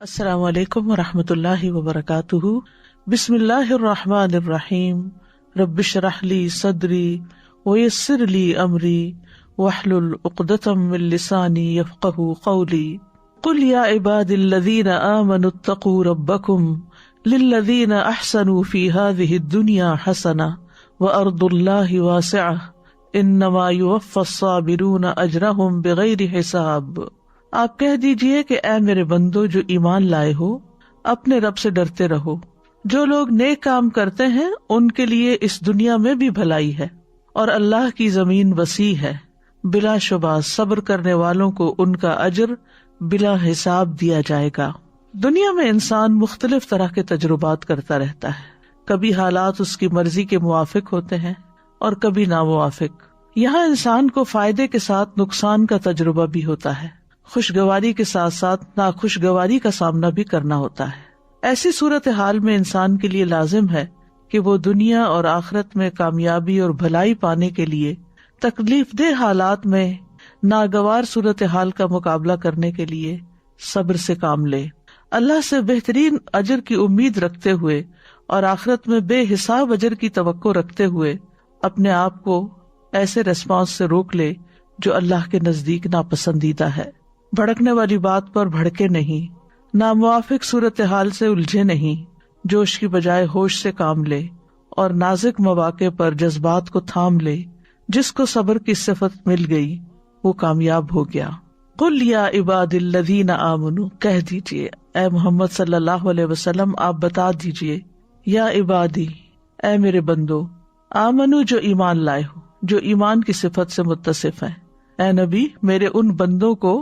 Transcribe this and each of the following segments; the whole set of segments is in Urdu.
السلام علیکم ورحمۃ اللہ وبرکاتہ۔ بسم اللہ الرحمن الرحیم۔ رب اشرح لی صدری ویسر لی امری واحلل عقدۃ من لسانی یفقہوا قولی۔ قل یا عبادی الذین آمنوا اتقوا ربکم للذین احسنوا فی ہذہ الدنیا حسنہ وارض اللہ واسعہ انما یوفی الصابرون اجرہم بغیر حساب۔ آپ کہہ دیجئے کہ اے میرے بندو جو ایمان لائے ہو، اپنے رب سے ڈرتے رہو۔ جو لوگ نیک کام کرتے ہیں ان کے لیے اس دنیا میں بھی بھلائی ہے، اور اللہ کی زمین وسیع ہے، بلا شبہ صبر کرنے والوں کو ان کا اجر بلا حساب دیا جائے گا۔ دنیا میں انسان مختلف طرح کے تجربات کرتا رہتا ہے، کبھی حالات اس کی مرضی کے موافق ہوتے ہیں اور کبھی ناموافق۔ یہاں انسان کو فائدے کے ساتھ نقصان کا تجربہ بھی ہوتا ہے، خوشگواری کے ساتھ ساتھ ناخوشگواری کا سامنا بھی کرنا ہوتا ہے۔ ایسی صورتحال میں انسان کے لیے لازم ہے کہ وہ دنیا اور آخرت میں کامیابی اور بھلائی پانے کے لیے تکلیف دہ حالات میں ناگوار صورتحال کا مقابلہ کرنے کے لیے صبر سے کام لے، اللہ سے بہترین اجر کی امید رکھتے ہوئے اور آخرت میں بے حساب اجر کی توقع رکھتے ہوئے اپنے آپ کو ایسے ریسپانس سے روک لے جو اللہ کے نزدیک ناپسندیدہ ہے۔ بھڑکنے والی بات پر بھڑکے نہیں، ناموافق صورتحال سے الجھے نہیں، جوش کی بجائے ہوش سے کام لے اور نازک مواقع پر جذبات کو تھام لے۔ جس کو صبر کی صفت مل گئی وہ کامیاب ہو گیا۔ قل یا عباد الذین آمنوا، کہہ دیجئے اے محمد صلی اللہ علیہ وسلم، آپ بتا دیجئے، یا عبادی، اے میرے بندو، آمنو جو ایمان لائے ہو، جو ایمان کی صفت سے متصف ہے۔ اے نبی، میرے ان بندوں کو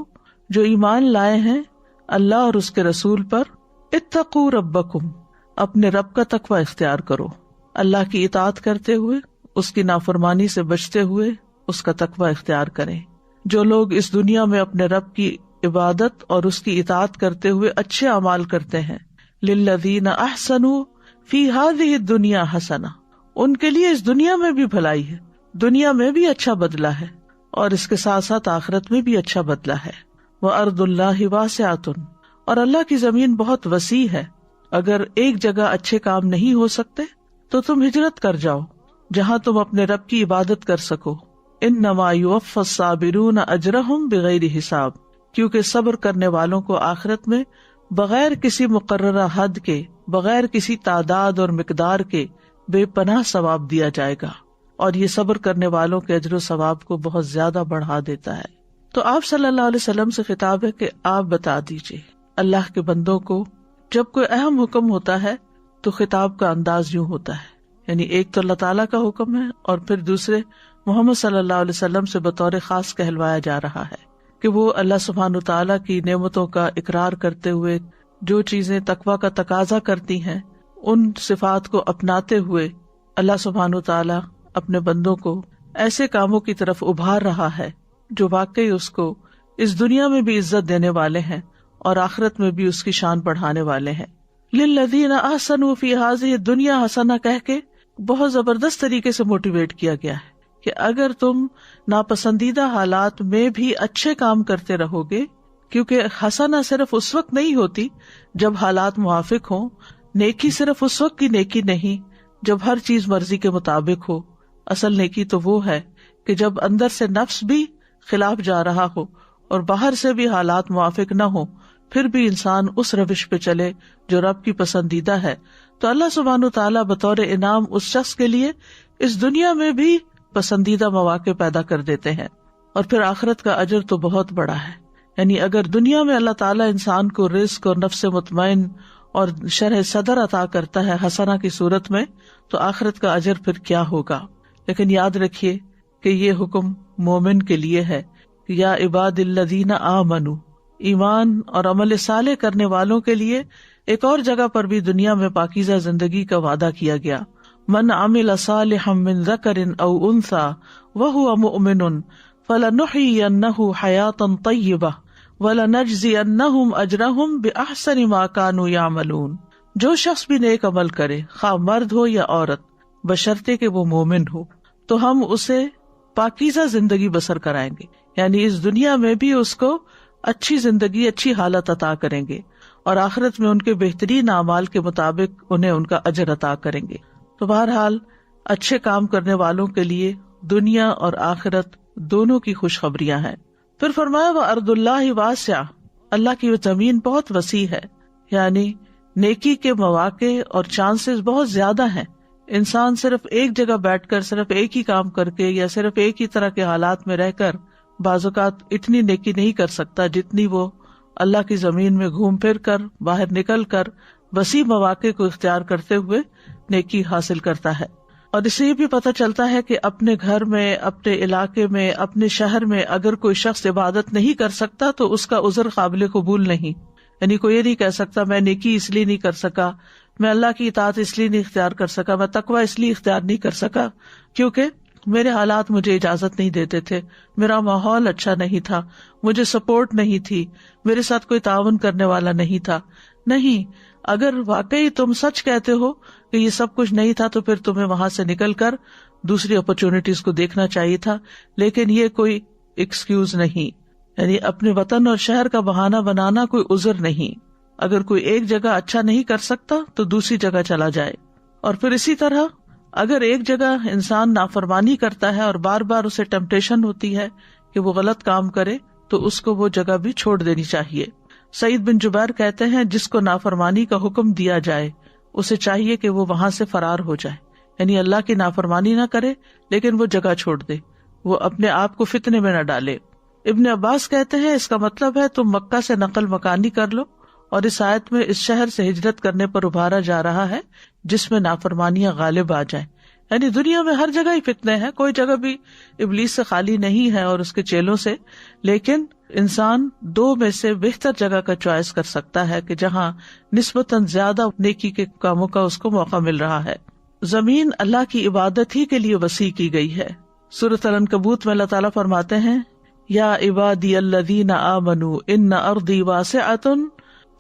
جو ایمان لائے ہیں اللہ اور اس کے رسول پر، اتقوا ربکم، اپنے رب کا تقوی اختیار کرو، اللہ کی اطاعت کرتے ہوئے، اس کی نافرمانی سے بچتے ہوئے اس کا تقوی اختیار کریں۔ جو لوگ اس دنیا میں اپنے رب کی عبادت اور اس کی اطاعت کرتے ہوئے اچھے اعمال کرتے ہیں، للذین احسنوا فی ہذہ الدنیا حسنہ، ان کے لیے اس دنیا میں بھی بھلائی ہے، دنیا میں بھی اچھا بدلہ ہے اور اس کے ساتھ ساتھ آخرت میں بھی اچھا بدلہ ہے۔ وَأَرْضُ اللَّهِ وَاسِعَةٌ، اور اللہ کی زمین بہت وسیع ہے۔ اگر ایک جگہ اچھے کام نہیں ہو سکتے تو تم ہجرت کر جاؤ جہاں تم اپنے رب کی عبادت کر سکو۔ إِنَّمَا يُوَفَّى الصَّابِرُونَ أَجْرَهُمْ بِغَيْرِ حساب، کیونکہ صبر کرنے والوں کو آخرت میں بغیر کسی مقررہ حد کے، بغیر کسی تعداد اور مقدار کے بے پناہ ثواب دیا جائے گا، اور یہ صبر کرنے والوں کے اجر و ثواب کو بہت زیادہ بڑھا دیتا ہے۔ تو آپ صلی اللہ علیہ وسلم سے خطاب ہے کہ آپ بتا دیجئے اللہ کے بندوں کو، جب کوئی اہم حکم ہوتا ہے تو خطاب کا انداز یوں ہوتا ہے، یعنی ایک تو اللہ تعالیٰ کا حکم ہے اور پھر دوسرے محمد صلی اللہ علیہ وسلم سے بطور خاص کہلوایا جا رہا ہے کہ وہ اللہ سبحانہ تعالیٰ کی نعمتوں کا اقرار کرتے ہوئے جو چیزیں تقویٰ کا تقاضا کرتی ہیں ان صفات کو اپناتے ہوئے اللہ سبحانہ تعالیٰ اپنے بندوں کو ایسے کاموں کی طرف ابھار رہا ہے جو واقعی اس کو اس دنیا میں بھی عزت دینے والے ہیں اور آخرت میں بھی اس کی شان بڑھانے والے ہیں۔ للذین احسنوا فی ہذہ الدنیا حسنہ کہہ کے بہت زبردست طریقے سے موٹیویٹ کیا گیا ہے کہ اگر تم ناپسندیدہ حالات میں بھی اچھے کام کرتے رہو گے، کیونکہ حسنہ صرف اس وقت نہیں ہوتی جب حالات موافق ہوں، نیکی صرف اس وقت کی نیکی نہیں جب ہر چیز مرضی کے مطابق ہو۔ اصل نیکی تو وہ ہے کہ جب اندر سے نفس بھی خلاف جا رہا ہو اور باہر سے بھی حالات موافق نہ ہو، پھر بھی انسان اس روش پہ چلے جو رب کی پسندیدہ ہے، تو اللہ سبحانہ تعالیٰ بطور انعام اس شخص کے لیے اس دنیا میں بھی پسندیدہ مواقع پیدا کر دیتے ہیں، اور پھر آخرت کا اجر تو بہت بڑا ہے۔ یعنی اگر دنیا میں اللہ تعالیٰ انسان کو رزق اور نفس مطمئن اور شرح صدر عطا کرتا ہے حسنہ کی صورت میں، تو آخرت کا اجر پھر کیا ہوگا۔ لیکن یاد رکھیے کہ یہ حکم مومن کے لیے ہے، یا عباد الذین آمنوا، ایمان اور عمل صالح کرنے والوں کے لیے ایک اور جگہ پر بھی دنیا میں پاکیزہ زندگی کا وعدہ کیا گیا۔ من عمل صالحا من ذکر او انثی وہو مؤمن فلنحیینہ حیاۃ طیبہ وَلَنَجْزِيَنَّهُمْ أَجْرَهُمْ بِأَحْسَنِ مَا كَانُوا يَعْمَلُونَ۔ جو شخص بھی نیک عمل کرے، خواہ مرد ہو یا عورت، بشرطے کہ وہ مومن ہو، تو ہم اسے پاکیزہ زندگی بسر کرائیں گے، یعنی اس دنیا میں بھی اس کو اچھی زندگی، اچھی حالت عطا کریں گے، اور آخرت میں ان کے بہترین اعمال کے مطابق انہیں ان کا اجر عطا کریں گے۔ تو بہرحال اچھے کام کرنے والوں کے لیے دنیا اور آخرت دونوں کی خوشخبریاں ہیں۔ پھر فرمایا وَأَرْضُ اللَّهِ وَاسِعَةٌ، اللہ کی زمین بہت وسیع ہے، یعنی نیکی کے مواقع اور چانسز بہت زیادہ ہیں۔ انسان صرف ایک جگہ بیٹھ کر صرف ایک ہی کام کر کے یا صرف ایک ہی طرح کے حالات میں رہ کر بعض اوقات اتنی نیکی نہیں کر سکتا جتنی وہ اللہ کی زمین میں گھوم پھر کر باہر نکل کر وسیع مواقع کو اختیار کرتے ہوئے نیکی حاصل کرتا ہے۔ اور اس سے یہ بھی پتہ چلتا ہے کہ اپنے گھر میں، اپنے علاقے میں، اپنے شہر میں اگر کوئی شخص عبادت نہیں کر سکتا تو اس کا عذر قابل قبول نہیں۔ یعنی کوئی یہ نہیں کہہ سکتا میں نیکی اس لیے نہیں کر سکا، میں اللہ کی اطاعت اس لیے نہیں اختیار کر سکا، میں تقوی اس لیے اختیار نہیں کر سکا کیونکہ میرے حالات مجھے اجازت نہیں دیتے تھے، میرا ماحول اچھا نہیں تھا، مجھے سپورٹ نہیں تھی، میرے ساتھ کوئی تعاون کرنے والا نہیں تھا۔ نہیں، اگر واقعی تم سچ کہتے ہو کہ یہ سب کچھ نہیں تھا تو پھر تمہیں وہاں سے نکل کر دوسری اپرچونٹیز کو دیکھنا چاہیے تھا، لیکن یہ کوئی ایکسکیوز نہیں، یعنی اپنے وطن اور شہر کا بہانہ بنانا کوئی عذر نہیں۔ اگر کوئی ایک جگہ اچھا نہیں کر سکتا تو دوسری جگہ چلا جائے۔ اور پھر اسی طرح اگر ایک جگہ انسان نافرمانی کرتا ہے اور بار بار اسے ٹیمپٹیشن ہوتی ہے کہ وہ غلط کام کرے تو اس کو وہ جگہ بھی چھوڑ دینی چاہیے۔ سعید بن جبیر کہتے ہیں جس کو نافرمانی کا حکم دیا جائے اسے چاہیے کہ وہ وہاں سے فرار ہو جائے، یعنی اللہ کی نافرمانی نہ کرے لیکن وہ جگہ چھوڑ دے، وہ اپنے آپ کو فتنے میں نہ ڈالے۔ ابن عباس کہتے ہیں اس کا مطلب ہے تم مکہ سے نقل مکانی کر لو، اور اس آیت میں اس شہر سے ہجرت کرنے پر ابھارا جا رہا ہے جس میں نافرمانیاں غالب آ جائیں۔ یعنی دنیا میں ہر جگہ ہی فتنے ہیں، کوئی جگہ بھی ابلیس سے خالی نہیں ہے اور اس کے چیلوں سے، لیکن انسان دو میں سے بہتر جگہ کا چوائس کر سکتا ہے کہ جہاں نسبتاً زیادہ نیکی کے کاموں کا اس کو موقع مل رہا ہے۔ زمین اللہ کی عبادت ہی کے لیے وسیع کی گئی ہے۔ سورۃ العنکبوت میں اللہ تعالیٰ فرماتے ہیں یا عبادی الذین آمنوا ان ارضی واسعۃ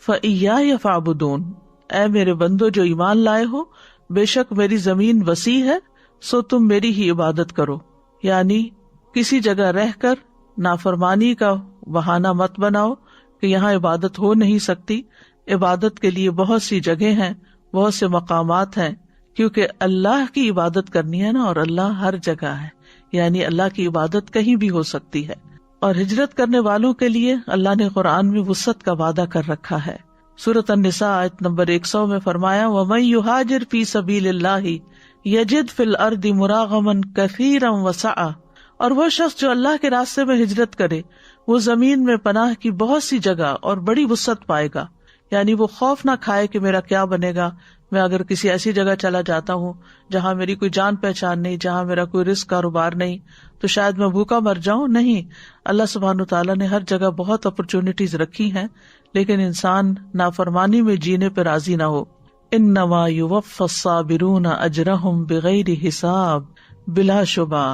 فإیایا فاعبدون، اے میرے بندو جو ایمان لائے ہو، بے شک میری زمین وسیع ہے سو تم میری ہی عبادت کرو۔ یعنی کسی جگہ رہ کر نافرمانی کا بہانہ مت بناؤ کہ یہاں عبادت ہو نہیں سکتی۔ عبادت کے لیے بہت سی جگہ ہیں، بہت سے مقامات ہیں، کیونکہ اللہ کی عبادت کرنی ہے نا، اور اللہ ہر جگہ ہے، یعنی اللہ کی عبادت کہیں بھی ہو سکتی ہے۔ اور ہجرت کرنے والوں کے لیے اللہ نے قرآن میں وسعت کا وعدہ کر رکھا ہے۔ سورۃ النساء آیت نمبر 100 میں فرمایا وَمَن يُهَاجِرْ فِي سَبِيلِ اللَّهِ يَجِدْ فِي الْأَرْضِ مُرَاغَمًا كَثِيرًا وَسَعًا، اور وہ شخص جو اللہ کے راستے میں ہجرت کرے وہ زمین میں پناہ کی بہت سی جگہ اور بڑی وسعت پائے گا۔ یعنی وہ خوف نہ کھائے کہ میرا کیا بنے گا، میں اگر کسی ایسی جگہ چلا جاتا ہوں جہاں میری کوئی جان پہچان نہیں، جہاں میرا کوئی رزق کاروبار نہیں، تو شاید میں بھوکا مر جاؤں۔ نہیں، اللہ سبحانہ تعالیٰ نے ہر جگہ بہت اپرچونٹیز رکھی ہیں، لیکن انسان نافرمانی میں جینے پہ راضی نہ ہو۔ انما یوفی الصابرون اجرہم بغیر حساب، بلا شبہ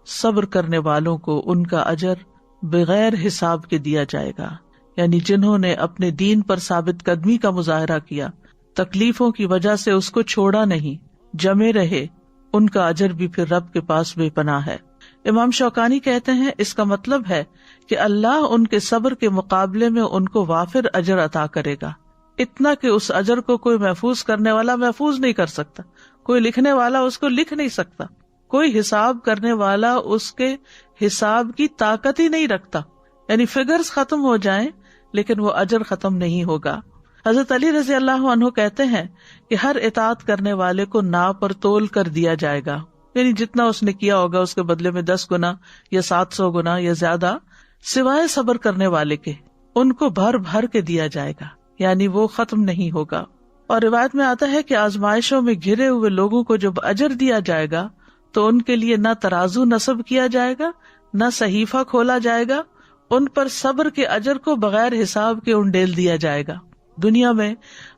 صبر کرنے والوں کو ان کا اجر بغیر حساب کے دیا جائے گا۔ یعنی جنہوں نے اپنے دین پر ثابت قدمی کا مظاہرہ کیا، تکلیفوں کی وجہ سے اس کو چھوڑا نہیں، جمے رہے، ان کا اجر بھی پھر رب کے پاس بے پناہ ہے۔ امام شوکانی کہتے ہیں اس کا مطلب ہے کہ اللہ ان کے صبر کے مقابلے میں ان کو وافر اجر عطا کرے گا، اتنا کہ اس اجر کو کوئی محفوظ کرنے والا محفوظ نہیں کر سکتا، کوئی لکھنے والا اس کو لکھ نہیں سکتا، کوئی حساب کرنے والا اس کے حساب کی طاقت ہی نہیں رکھتا۔ یعنی فگرز ختم ہو جائیں لیکن وہ اجر ختم نہیں ہوگا۔ حضرت علی رضی اللہ عنہ کہتے ہیں کہ ہر اطاعت کرنے والے کو ناپ پر تول کر دیا جائے گا، یعنی جتنا اس نے کیا ہوگا اس کے بدلے میں 10 گنا یا 700 گنا یا زیادہ، سوائے صبر کرنے والے کے ان کو بھر بھر کے دیا جائے گا، یعنی وہ ختم نہیں ہوگا۔ اور روایت میں آتا ہے کہ آزمائشوں میں گھرے ہوئے لوگوں کو جب اجر دیا جائے گا تو ان کے لیے نہ ترازو نصب کیا جائے گا، نہ صحیفہ کھولا جائے گا، ان پر صبر کے اجر کو بغیر حساب کے انڈیل دیا جائے گا۔ دنیا میں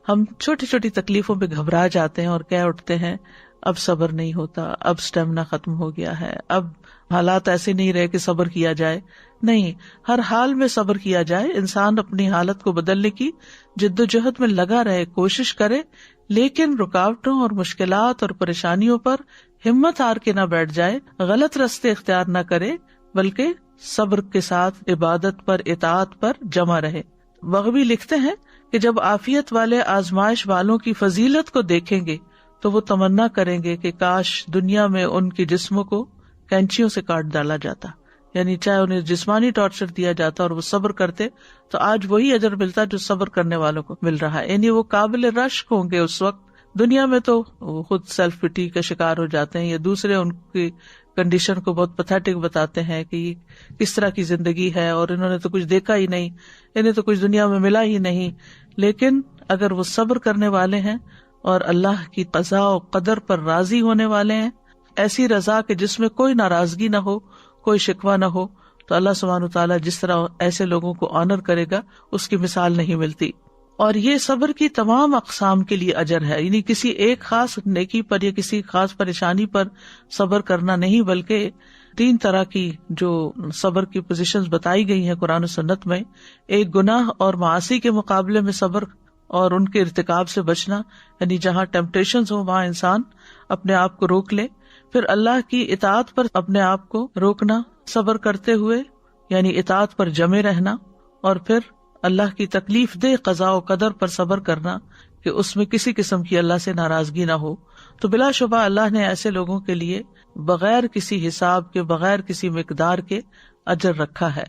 ہم چھوٹی چھوٹی تکلیفوں پہ گھبرا جاتے ہیں اور کہہ اٹھتے ہیں اب صبر نہیں ہوتا، اب سٹیمنا ختم ہو گیا ہے، اب حالات ایسے نہیں رہے کہ صبر کیا جائے۔ نہیں، ہر حال میں صبر کیا جائے، انسان اپنی حالت کو بدلنے کی جد و جہد میں لگا رہے، کوشش کرے، لیکن رکاوٹوں اور مشکلات اور پریشانیوں پر ہمت ہار کے نہ بیٹھ جائے، غلط راستے اختیار نہ کرے، بلکہ صبر کے ساتھ عبادت پر، اطاعت پر جمع رہے۔ بغوی لکھتے ہیں کہ جب عافیت والے آزمائش والوں کی فضیلت کو دیکھیں گے تو وہ تمنا کریں گے کہ کاش دنیا میں ان کے جسموں کو کینچیوں سے کاٹ ڈالا جاتا، یعنی چاہے انہیں جسمانی ٹارچر دیا جاتا اور وہ صبر کرتے تو آج وہی اجر ملتا جو صبر کرنے والوں کو مل رہا ہے. یعنی وہ قابل رشک ہوں گے اس وقت. دنیا میں تو وہ خود سیلف پٹی کا شکار ہو جاتے ہیں یا دوسرے ان کی کنڈیشن کو بہت پتھیٹک بتاتے ہیں کہ یہ کس طرح کی زندگی ہے اور انہوں نے تو کچھ دیکھا ہی نہیں، انہیں تو کچھ دنیا میں ملا ہی نہیں. لیکن اگر وہ صبر کرنے والے ہیں اور اللہ کی قضاء و قدر پر راضی ہونے والے ہیں، ایسی رضا کہ جس میں کوئی ناراضگی نہ ہو، کوئی شکوہ نہ ہو، تو اللہ سبحانہ وتعالیٰ جس طرح ایسے لوگوں کو آنر کرے گا اس کی مثال نہیں ملتی. اور یہ صبر کی تمام اقسام کے لیے اجر ہے، یعنی کسی ایک خاص نیکی پر یا کسی خاص پریشانی پر صبر کرنا نہیں، بلکہ 3 طرح کی جو صبر کی پوزیشنز بتائی گئی ہیں قرآن و سنت میں. ایک گناہ اور معاصی کے مقابلے میں صبر اور ان کے ارتکاب سے بچنا، یعنی جہاں ٹیمپٹیشنز ہو وہاں انسان اپنے آپ کو روک لے. پھر اللہ کی اطاعت پر اپنے آپ کو روکنا صبر کرتے ہوئے، یعنی اطاعت پر جمے رہنا. اور پھر اللہ کی تکلیف دہ قضاء و قدر پر صبر کرنا کہ اس میں کسی قسم کی اللہ سے ناراضگی نہ ہو. تو بلا شبہ اللہ نے ایسے لوگوں کے لیے بغیر کسی حساب کے، بغیر کسی مقدار کے اجر رکھا ہے.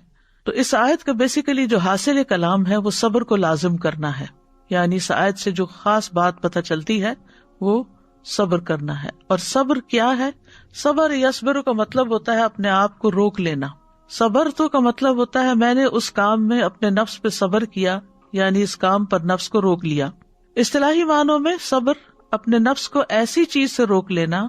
تو اس آیت کا بیسیکلی جو حاصل کلام ہے وہ صبر کو لازم کرنا ہے، یعنی اس آیت سے جو خاص بات پتہ چلتی ہے وہ صبر کرنا ہے. اور صبر کیا ہے؟ صبر یصبر کا مطلب ہوتا ہے اپنے آپ کو روک لینا. صبر تو کا مطلب ہوتا ہے میں نے اس کام میں اپنے نفس پہ صبر کیا، یعنی اس کام پر نفس کو روک لیا. اصطلاحی معنوں میں صبر اپنے نفس کو ایسی چیز سے روک لینا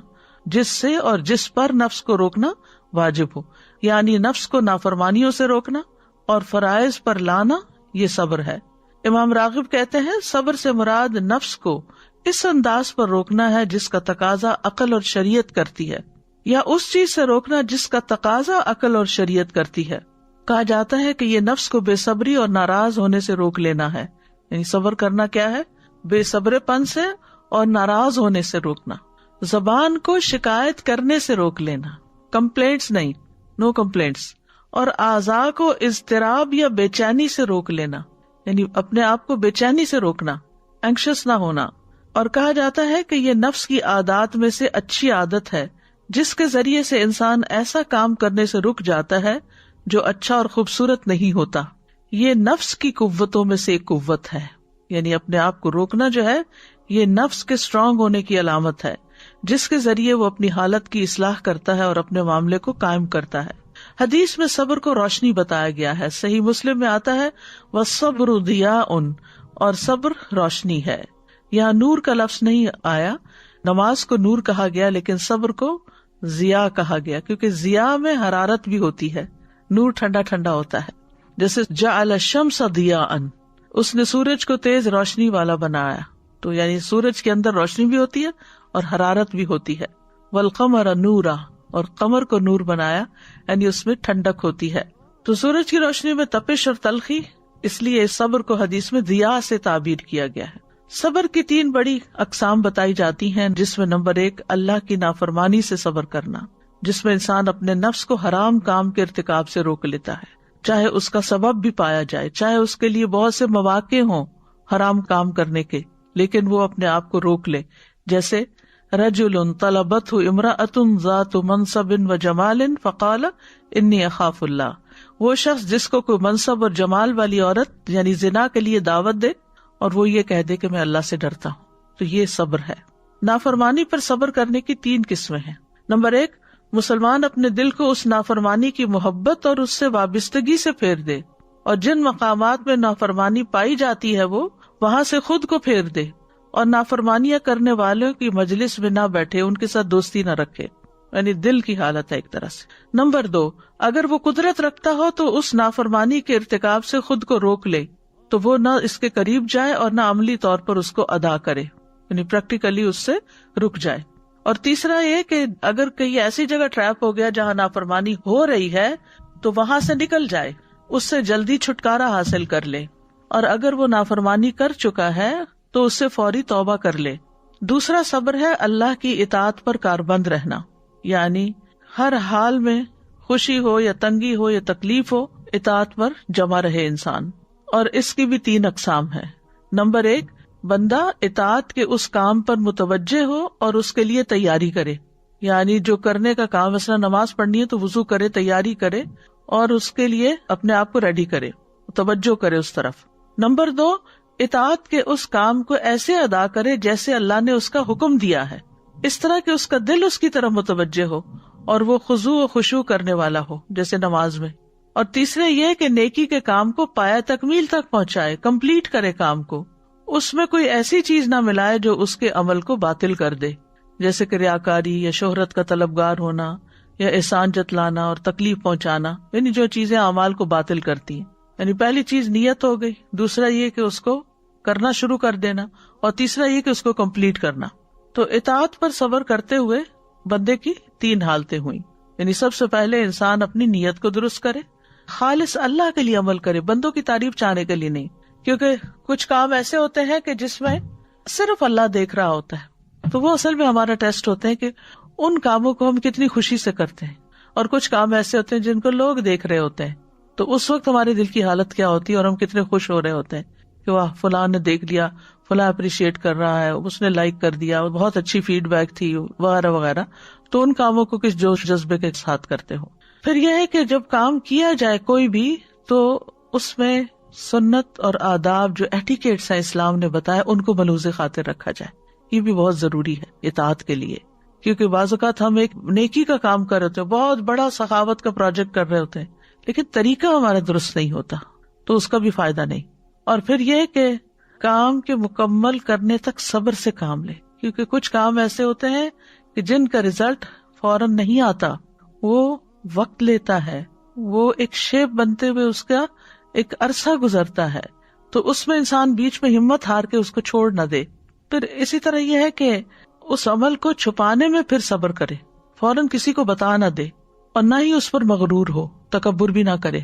جس سے اور جس پر نفس کو روکنا واجب ہو، یعنی نفس کو نافرمانیوں سے روکنا اور فرائض پر لانا، یہ صبر ہے. امام راغب کہتے ہیں صبر سے مراد نفس کو اس انداز پر روکنا ہے جس کا تقاضا عقل اور شریعت کرتی ہے، یا اس چیز سے روکنا جس کا تقاضا عقل اور شریعت کرتی ہے. کہا جاتا ہے کہ یہ نفس کو بے صبری اور ناراض ہونے سے روک لینا ہے. یعنی صبر کرنا کیا ہے؟ بے صبر پن سے اور ناراض ہونے سے روکنا. زبان کو شکایت کرنے سے روک لینا، کمپلینٹس نہیں، نو کمپلینٹس. اور اعضاء کو اضطراب یا بے چینی سے روک لینا، یعنی اپنے آپ کو بے چینی سے روکنا، اینکشس نہ ہونا. اور کہا جاتا ہے کہ یہ نفس کی عادات میں سے اچھی عادت ہے جس کے ذریعے سے انسان ایسا کام کرنے سے رک جاتا ہے جو اچھا اور خوبصورت نہیں ہوتا. یہ نفس کی قوتوں میں سے ایک قوت ہے، یعنی اپنے آپ کو روکنا جو ہے یہ نفس کے اسٹرانگ ہونے کی علامت ہے جس کے ذریعے وہ اپنی حالت کی اصلاح کرتا ہے اور اپنے معاملے کو قائم کرتا ہے. حدیث میں صبر کو روشنی بتایا گیا ہے. صحیح مسلم میں آتا ہے وَالصَّبْرُ ضِيَاءٌ، اور صبر روشنی ہے. یہاں نور کا لفظ نہیں آیا، نماز کو نور کہا گیا لیکن صبر کو ضیاء کہا گیا کیونکہ ضیاء میں حرارت بھی ہوتی ہے، نور ٹھنڈا ٹھنڈا ہوتا ہے. جیسے جعل الشمس ضیاءً، اس نے سورج کو تیز روشنی والا بنایا، تو یعنی سورج کے اندر روشنی بھی ہوتی ہے اور حرارت بھی ہوتی ہے. والقمر نورا، اور قمر کو نور بنایا یعنی اس میں ٹھنڈک ہوتی ہے. تو سورج کی روشنی میں تپش اور تلخی، اس لیے اس صبر کو حدیث میں ضیاء سے تعبیر کیا گیا ہے. صبر کی 3 بڑی اقسام بتائی جاتی ہیں، جس میں نمبر 1 اللہ کی نافرمانی سے صبر کرنا، جس میں انسان اپنے نفس کو حرام کام کے ارتکاب سے روک لیتا ہے، چاہے اس کا سبب بھی پایا جائے، چاہے اس کے لیے بہت سے مواقع ہوں حرام کام کرنے کے، لیکن وہ اپنے آپ کو روک لے. جیسے رجل طلبته امرأة ذات منصب و جمال فقال انی اخاف اللہ، وہ شخص جس کو کوئی منصب اور جمال والی عورت یعنی زنا کے لیے دعوت دے اور وہ یہ کہہ دے کہ میں اللہ سے ڈرتا ہوں، تو یہ صبر ہے. نافرمانی پر صبر کرنے کی 3 قسمیں ہیں. نمبر 1، مسلمان اپنے دل کو اس نافرمانی کی محبت اور اس سے وابستگی سے پھیر دے، اور جن مقامات میں نافرمانی پائی جاتی ہے وہ وہاں سے خود کو پھیر دے، اور نافرمانیاں کرنے والوں کی مجلس میں نہ بیٹھے، ان کے ساتھ دوستی نہ رکھے، یعنی دل کی حالت ہے ایک طرح سے. نمبر 2، اگر وہ قدرت رکھتا ہو تو اس نافرمانی کے ارتکاب سے خود کو روک لے، تو وہ نہ اس کے قریب جائے اور نہ عملی طور پر اس کو ادا کرے، یعنی پریکٹیکلی اس سے رک جائے. اور تیسرا یہ کہ اگر کہیں ایسی جگہ ٹریپ ہو گیا جہاں نافرمانی ہو رہی ہے تو وہاں سے نکل جائے، اس سے جلدی چھٹکارا حاصل کر لے، اور اگر وہ نافرمانی کر چکا ہے تو اس سے فوری توبہ کر لے. دوسرا صبر ہے اللہ کی اطاعت پر کاربند رہنا، یعنی ہر حال میں خوشی ہو یا تنگی ہو یا تکلیف ہو اطاعت پر جمع رہے انسان. اور اس کی بھی 3 اقسام ہیں. نمبر 1، بندہ اطاعت کے اس کام پر متوجہ ہو اور اس کے لیے تیاری کرے، یعنی جو کرنے کا کام، مثلا نماز پڑھنی ہے تو وضو کرے، تیاری کرے اور اس کے لیے اپنے آپ کو ریڈی کرے، توجہ کرے اس طرف۔ نمبر 2، اطاعت کے اس کام کو ایسے ادا کرے جیسے اللہ نے اس کا حکم دیا ہے، اس طرح کہ اس کا دل اس کی طرف متوجہ ہو اور وہ خضوع و خشوع کرنے والا ہو، جیسے نماز میں۔ اور تیسرے یہ کہ نیکی کے کام کو پایہ تکمیل تک پہنچائے، کمپلیٹ کرے کام کو، اس میں کوئی ایسی چیز نہ ملائے جو اس کے عمل کو باطل کر دے، جیسے کہ ریاکاری یا شہرت کا طلبگار ہونا یا احسان جتلانا اور تکلیف پہنچانا، یعنی جو چیزیں اعمال کو باطل کرتی ہیں۔ یعنی پہلی چیز نیت ہو گئی، دوسرا یہ کہ اس کو کرنا شروع کر دینا، اور تیسرا یہ کہ اس کو کمپلیٹ کرنا۔ تو اطاعت پر صبر کرتے ہوئے بندے کی 3 حالتیں ہوئیں، یعنی سب سے پہلے انسان اپنی نیت کو درست کرے، خالص اللہ کے لیے عمل کرے، بندوں کی تعریف چاہنے کے لیے نہیں، کیونکہ کچھ کام ایسے ہوتے ہیں کہ جس میں صرف اللہ دیکھ رہا ہوتا ہے، تو وہ اصل میں ہمارا ٹیسٹ ہوتے ہیں کہ ان کاموں کو ہم کتنی خوشی سے کرتے ہیں، اور کچھ کام ایسے ہوتے ہیں جن کو لوگ دیکھ رہے ہوتے ہیں، تو اس وقت ہمارے دل کی حالت کیا ہوتی ہے اور ہم کتنے خوش ہو رہے ہوتے ہیں کہ واہ فلاں نے دیکھ لیا، فلاں اپریشیٹ کر رہا ہے، اس نے لائک کر دیا، بہت اچھی فیڈ بیک تھی وغیرہ وغیرہ۔ تو ان کاموں کو کس جوش جذبے کے ساتھ کرتے ہو۔ پھر یہ ہے کہ جب کام کیا جائے کوئی بھی، تو اس میں سنت اور آداب جو ایٹیکیٹس ہیں اسلام نے بتایا، ان کو ملحوظ خاطر رکھا جائے، یہ بھی بہت ضروری ہے اطاعت کے لیے، کیونکہ بعض اوقات ہم ایک نیکی کا کام کر رہے ہوتے ہیں، بہت بڑا سخاوت کا پروجیکٹ کر رہے ہوتے ہیں، لیکن طریقہ ہمارا درست نہیں ہوتا تو اس کا بھی فائدہ نہیں۔ اور پھر یہ کہ کام کے مکمل کرنے تک صبر سے کام لے، کیونکہ کچھ کام ایسے ہوتے ہیں کہ جن کا رزلٹ فوراً نہیں آتا، وہ وقت لیتا ہے، وہ ایک شیپ بنتے ہوئے اس کا ایک عرصہ گزرتا ہے، تو اس میں انسان بیچ میں ہمت ہار کے اس کو چھوڑ نہ دے۔ پھر اسی طرح یہ ہے کہ اس عمل کو چھپانے میں پھر صبر کرے، فوراً کسی کو بتا نہ دے، اور نہ ہی اس پر مغرور ہو، تکبر بھی نہ کرے،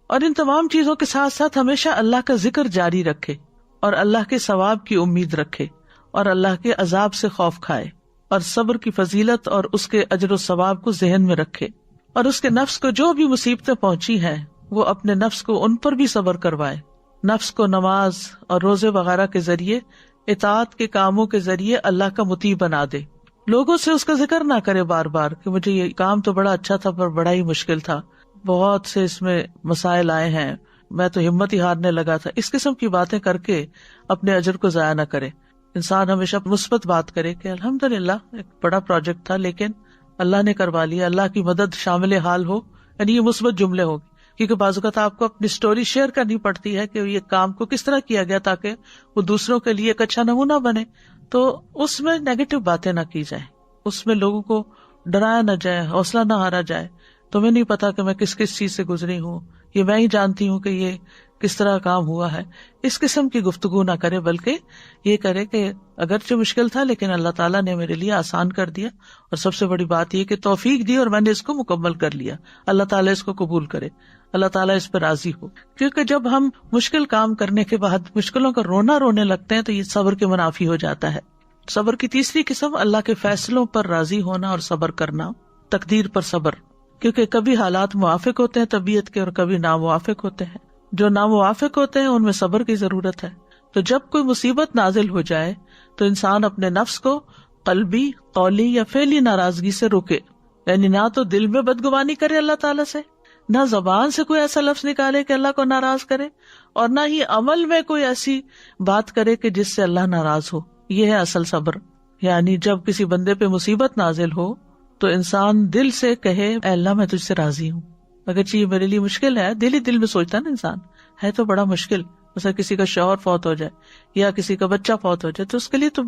اور ان تمام چیزوں کے ساتھ ساتھ ہمیشہ اللہ کا ذکر جاری رکھے، اور اللہ کے ثواب کی امید رکھے، اور اللہ کے عذاب سے خوف کھائے، اور صبر کی فضیلت اور اس کے اجر و ثواب کو ذہن میں رکھے، اور اس کے نفس کو جو بھی مصیبتیں پہنچی ہیں وہ اپنے نفس کو ان پر بھی صبر کروائے، نفس کو نماز اور روزے وغیرہ کے ذریعے، اطاعت کے کاموں کے ذریعے اللہ کا مطیع بنا دے، لوگوں سے اس کا ذکر نہ کرے بار بار کہ مجھے یہ کام تو بڑا اچھا تھا پر بڑا ہی مشکل تھا، بہت سے اس میں مسائل آئے ہیں، میں تو ہمت ہی ہارنے لگا تھا، اس قسم کی باتیں کر کے اپنے اجر کو ضائع نہ کرے۔ انسان ہمیشہ مثبت بات کرے کہ الحمدللہ ایک بڑا پروجیکٹ تھا لیکن اللہ نے کروا لیا، اللہ کی مدد شامل حال ہو، یعنی یہ مثبت جملے ہوگی، کیونکہ بعض اوقات آپ کو اپنی سٹوری شیئر کرنی پڑتی ہے کہ یہ کام کو کس طرح کیا گیا تاکہ وہ دوسروں کے لیے ایک اچھا نمونہ بنے، تو اس میں نیگیٹو باتیں نہ کی جائیں، اس میں لوگوں کو ڈرایا نہ جائے، حوصلہ نہ ہارا جائے، تمہیں نہیں پتا کہ میں کس کس چیز سے گزری ہوں، یہ میں ہی جانتی ہوں کہ یہ کس طرح کام ہوا ہے، اس قسم کی گفتگو نہ کرے، بلکہ یہ کرے کہ اگرچہ مشکل تھا لیکن اللہ تعالیٰ نے میرے لیے آسان کر دیا، اور سب سے بڑی بات یہ کہ توفیق دی اور میں نے اس کو مکمل کر لیا، اللہ تعالیٰ اس کو قبول کرے، اللہ تعالیٰ اس پر راضی ہو۔ کیونکہ جب ہم مشکل کام کرنے کے بعد مشکلوں کا رونے لگتے ہیں تو یہ صبر کے منافی ہو جاتا ہے۔ صبر کی تیسری قسم اللہ کے فیصلوں پر راضی ہونا اور صبر کرنا، تقدیر پر صبر، کیونکہ کبھی حالات موافق ہوتے ہیں طبیعت کے اور کبھی ناموافق ہوتے ہیں، جو ناموافق ہوتے ہیں ان میں صبر کی ضرورت ہے۔ تو جب کوئی مصیبت نازل ہو جائے تو انسان اپنے نفس کو قلبی، قولی یا فعلی ناراضگی سے روکے، یعنی نہ تو دل میں بدگمانی کرے اللہ تعالیٰ سے، نہ زبان سے کوئی ایسا لفظ نکالے کہ اللہ کو ناراض کرے، اور نہ ہی عمل میں کوئی ایسی بات کرے کہ جس سے اللہ ناراض ہو۔ یہ ہے اصل صبر، یعنی جب کسی بندے پہ مصیبت نازل ہو تو انسان دل سے کہے اے اللہ میں تجھ سے راضی ہوں، اگرچہ یہ میرے لیے مشکل ہے، دل ہی دل میں سوچتا ہے نا انسان، ہے تو بڑا مشکل، مثلا کسی کا شوہر فوت ہو جائے یا کسی کا بچہ فوت ہو جائے تو اس کے لیے تو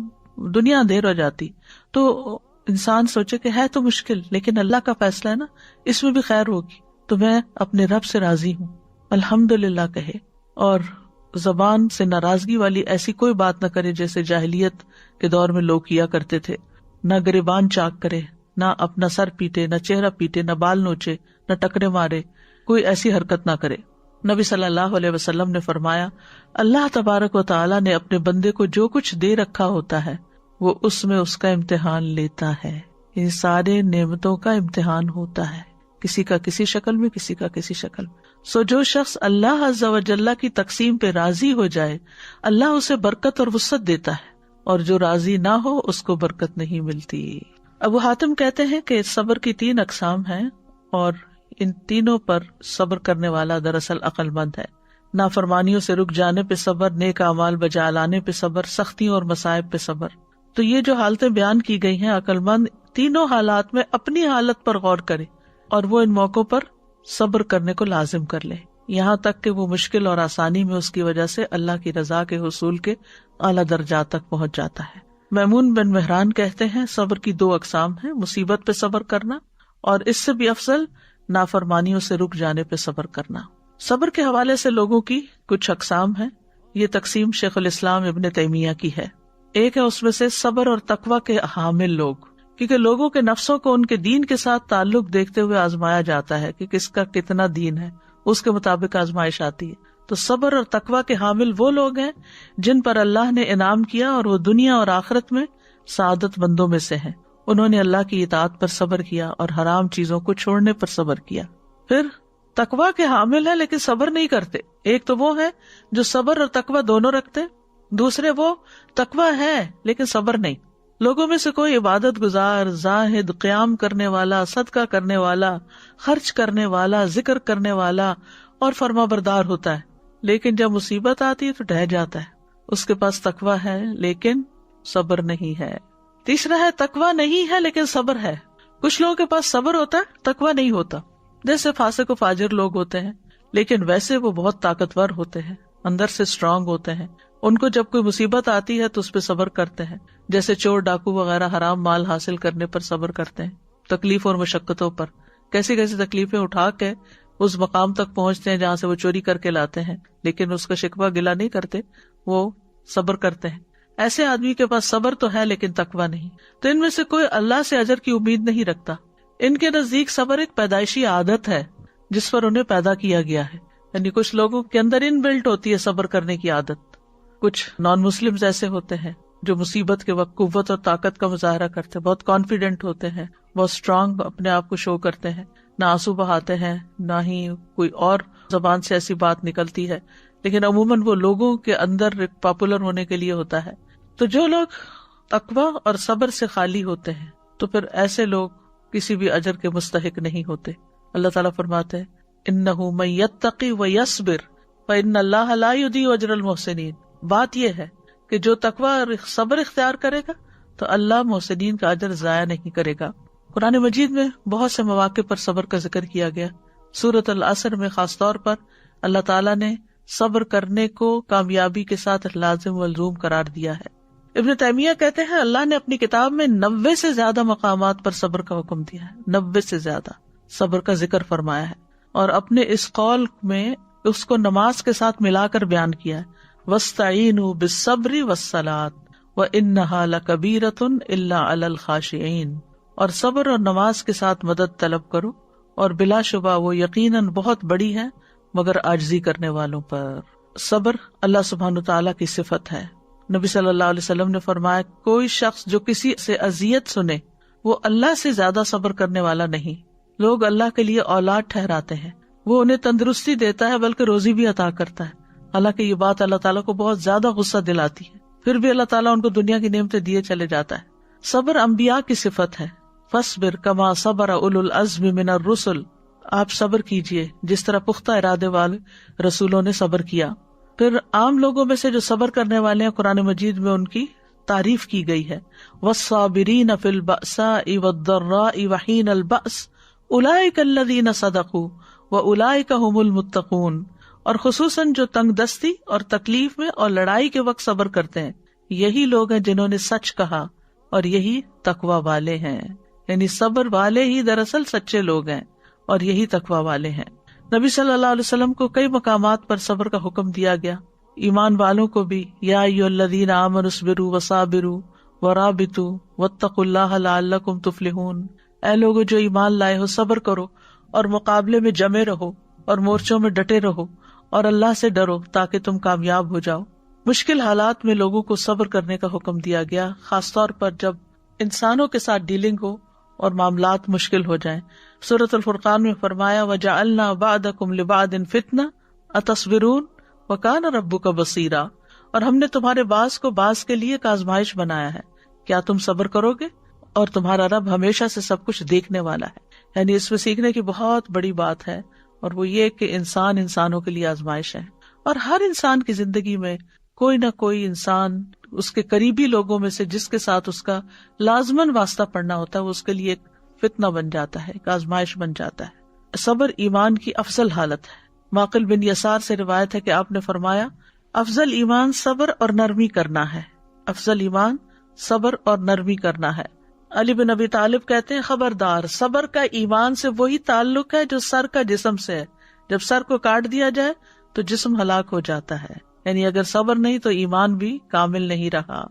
دنیا اندھیر ہو جاتی، تو انسان سوچے کہ ہے تو مشکل لیکن اللہ کا فیصلہ ہے نا، اس میں بھی خیر ہوگی، تو میں اپنے رب سے راضی ہوں، الحمدللہ کہے، اور زبان سے ناراضگی والی ایسی کوئی بات نہ کرے جیسے جاہلیت کے دور میں لوگ کیا کرتے تھے، نہ گریبان چاک کرے، نہ اپنا سر پیٹے، نہ چہرہ پیٹے، نہ بال نوچے، نہ ٹکرے مارے، کوئی ایسی حرکت نہ کرے۔ نبی صلی اللہ علیہ وسلم نے فرمایا، اللہ تبارک و تعالی نے اپنے بندے کو جو کچھ دے رکھا ہوتا ہے وہ اس میں اس کا امتحان لیتا ہے، ان سارے نعمتوں کا امتحان ہوتا ہے، کسی کا کسی شکل میں، کسی کا کسی شکل میں۔ سو جو شخص اللہ عز و جل کی تقسیم پہ راضی ہو جائے اللہ اسے برکت اور وسعت دیتا ہے، اور جو راضی نہ ہو اس کو برکت نہیں ملتی۔ ابو حاتم کہتے ہیں کہ صبر کی 3 اقسام ہیں، اور ان تینوں پر صبر کرنے والا دراصل عقل مند ہے۔ نافرمانیوں سے رک جانے پہ صبر، نیک اعمال بجا لانے پہ صبر، سختیوں اور مصائب پہ صبر۔ تو یہ جو حالتیں بیان کی گئی ہیں، عقل مند تینوں حالات میں اپنی حالت پر غور کرے اور وہ ان موقعوں پر صبر کرنے کو لازم کر لے، یہاں تک کہ وہ مشکل اور آسانی میں اس کی وجہ سے اللہ کی رضا کے حصول کے اعلیٰ درجات تک پہنچ جاتا ہے۔ میمون بن مہران کہتے ہیں صبر کی 2 اقسام ہیں، مصیبت پہ صبر کرنا اور اس سے بھی افضل نافرمانیوں سے رک جانے پہ صبر کرنا۔ صبر کے حوالے سے لوگوں کی کچھ اقسام ہیں، یہ تقسیم شیخ الاسلام ابن تیمیہ کی ہے۔ ایک ہے اس میں سے صبر اور تقوی کے حامل لوگ، کیونکہ لوگوں کے نفسوں کو ان کے دین کے ساتھ تعلق دیکھتے ہوئے آزمایا جاتا ہے کہ کس کا کتنا دین ہے، اس کے مطابق آزمائش آتی ہے۔ تو صبر اور تقوی کے حامل وہ لوگ ہیں جن پر اللہ نے انعام کیا اور وہ دنیا اور آخرت میں سعادت مندوں میں سے ہیں۔ انہوں نے اللہ کی اطاعت پر صبر کیا اور حرام چیزوں کو چھوڑنے پر صبر کیا۔ پھر تقوی کے حامل ہے لیکن صبر نہیں کرتے۔ ایک تو وہ ہے جو صبر اور تقوی دونوں رکھتے، دوسرے وہ تقوی ہے لیکن صبر نہیں۔ لوگوں میں سے کوئی عبادت گزار، زاہد، قیام کرنے والا، صدقہ کرنے والا، خرچ کرنے والا، ذکر کرنے والا اور فرما بردار ہوتا ہے، لیکن جب مصیبت آتی ہے تو ڈہ جاتا ہے۔ اس کے پاس تقوی ہے لیکن صبر نہیں ہے۔ تیسرا ہے تقوی نہیں ہے لیکن صبر ہے۔ کچھ لوگوں کے پاس صبر ہوتا ہے، تقوی نہیں ہوتا، جیسے فاسق و فاجر لوگ ہوتے ہیں، لیکن ویسے وہ بہت طاقتور ہوتے ہیں، اندر سے اسٹرانگ ہوتے ہیں۔ ان کو جب کوئی مصیبت آتی ہے تو اس پہ صبر کرتے ہیں، جیسے چور ڈاکو وغیرہ حرام مال حاصل کرنے پر صبر کرتے ہیں، تکلیف اور مشقتوں پر، کیسی کیسی تکلیفیں اٹھا کے اس مقام تک پہنچتے ہیں جہاں سے وہ چوری کر کے لاتے ہیں، لیکن اس کا شکوہ گلہ نہیں کرتے، وہ صبر کرتے ہیں۔ ایسے آدمی کے پاس صبر تو ہے لیکن تقوی نہیں۔ تو ان میں سے کوئی اللہ سے اجر کی امید نہیں رکھتا۔ ان کے نزدیک صبر ایک پیدائشی عادت ہے جس پر انہیں پیدا کیا گیا ہے، یعنی کچھ لوگوں کے اندر ان بلٹ ہوتی ہے صبر کرنے کی عادت۔ کچھ نان مسلمز ایسے ہوتے ہیں جو مصیبت کے وقت قوت اور طاقت کا مظاہرہ کرتے ہیں، بہت کانفیڈنٹ ہوتے ہیں، بہت اسٹرانگ اپنے آپ کو شو کرتے ہیں، نہ آنسو بہاتے ہیں نہ ہی کوئی اور زبان سے ایسی بات نکلتی ہے، لیکن عموماً وہ لوگوں کے اندر پاپولر ہونے کے لیے ہوتا ہے۔ تو جو لوگ تقوی اور صبر سے خالی ہوتے ہیں تو پھر ایسے لوگ کسی بھی اجر کے مستحق نہیں ہوتے۔ اللہ تعالیٰ فرماتے ہیں اِنَّهُ مَن يَتَّقِ وَيَصْبِرْ فَإِنَّ اللَّهَ لَا يُضِيعُ أَجْرَ الْمُحْسِنِينَ۔ بات یہ ہے کہ جو تقوی اور صبر اختیار کرے گا تو اللہ محسنین کا اجر ضائع نہیں کرے گا۔ قرآن مجید میں بہت سے مواقع پر صبر کا ذکر کیا گیا۔ سورۃ العصر میں خاص طور پر اللہ تعالیٰ نے صبر کرنے کو کامیابی کے ساتھ لازم والملزوم قرار دیا ہے۔ ابن تیمیہ کہتے ہیں اللہ نے اپنی کتاب میں 90 سے زیادہ مقامات پر صبر کا حکم دیا ہے، 90 سے زیادہ صبر کا ذکر فرمایا ہے، اور اپنے اس قول میں اس کو نماز کے ساتھ ملا کر بیان کیا ہے، وَاسْتَعِینُوا بِالصَّبْرِ وَالصَّلَاةِ وَإِنَّهَا لَكَبِیرَةٌ إِلَّا عَلَى الْخَاشِعِینَ۔ اور صبر اور نماز کے ساتھ مدد طلب کرو، اور بلا شبہ وہ یقیناً بہت بڑی ہے مگر عاجزی کرنے والوں پر۔ صبر اللہ سبحانہ تعالیٰ کی صفت ہے۔ نبی صلی اللہ علیہ وسلم نے فرمایا کوئی شخص جو کسی سے اذیت سنے وہ اللہ سے زیادہ صبر کرنے والا نہیں۔ لوگ اللہ کے لیے اولاد ٹھہراتے ہیں، وہ انہیں تندرستی دیتا ہے بلکہ روزی بھی عطا کرتا ہے، حالانکہ یہ بات اللہ تعالیٰ کو بہت زیادہ غصہ دلاتی ہے، پھر بھی اللہ تعالیٰ ان کو دنیا کی نعمتیں دیے چلے جاتا ہے۔ صبر انبیاء کی صفت ہے، فاصبر کما صبر اولو العزم من الرسل۔ آپ صبر کیجئے جس طرح پختہ ارادے والے رسولوں نے صبر کیا۔ پھر عام لوگوں میں سے جو صبر کرنے والے ہیں قرآن مجید میں ان کی تعریف کی گئی ہے، والصابرین فی البأساء والضراء وحین البأس اولئک الذین صدقوا واولئک هم المتقون۔ اور خصوصاً جو تنگ دستی اور تکلیف میں اور لڑائی کے وقت صبر کرتے ہیں، یہی لوگ ہیں جنہوں نے سچ کہا اور یہی تقوی والے ہیں، یعنی صبر والے ہی دراصل سچے لوگ ہیں اور یہی تقوی والے ہیں۔ نبی صلی اللہ علیہ وسلم کو کئی مقامات پر صبر کا حکم دیا گیا، ایمان والوں کو بھی، یا ایھا الذین آمنوا اصبروا وصابروا ورابطوا واتقوا اللہ لعلکم تفلحون۔ اے لوگو جو ایمان لائے ہو، صبر کرو اور مقابلے میں جمے رہو اور مورچوں میں ڈٹے رہو اور اللہ سے ڈرو تاکہ تم کامیاب ہو جاؤ۔ مشکل حالات میں لوگوں کو صبر کرنے کا حکم دیا گیا، خاص طور پر جب انسانوں کے ساتھ ڈیلنگ ہو اور معاملات مشکل ہو جائیں۔ سورۃ الفرقان میں فرمایا وَجَعَلْنَا بَعْضَكُمْ لِبَعْضٍ فِتْنَةً أَتَصْبِرُونَ وَكَانَ رَبُّكَ بَصِيرًا، اور ہم نے تمہارے بعض کو بعض کے لیے ایک آزمائش بنایا ہے، کیا تم صبر کرو گے؟ اور تمہارا رب ہمیشہ سے سب کچھ دیکھنے والا ہے۔ یعنی اس میں سیکھنے کی بہت بڑی بات ہے، اور وہ یہ کہ انسان انسانوں کے لیے آزمائش ہے، اور ہر انسان کی زندگی میں کوئی نہ کوئی انسان اس کے قریبی لوگوں میں سے جس کے ساتھ اس کا لازماً واسطہ پڑنا ہوتا ہے، وہ اس کے لیے ایک فتنہ بن جاتا ہے، ایک آزمائش بن جاتا ہے۔ صبر ایمان کی افضل حالت ہے۔ معقل بن یسار سے روایت ہے کہ آپ نے فرمایا افضل ایمان صبر اور نرمی کرنا ہے، افضل ایمان صبر اور نرمی کرنا ہے۔ علی بن ابی طالب کہتے ہیں خبردار، صبر کا ایمان سے وہی تعلق ہے جو سر کا جسم سے ہے، جب سر کو کاٹ دیا جائے تو جسم ہلاک ہو جاتا ہے، یعنی اگر صبر نہیں تو ایمان بھی کامل نہیں رہا۔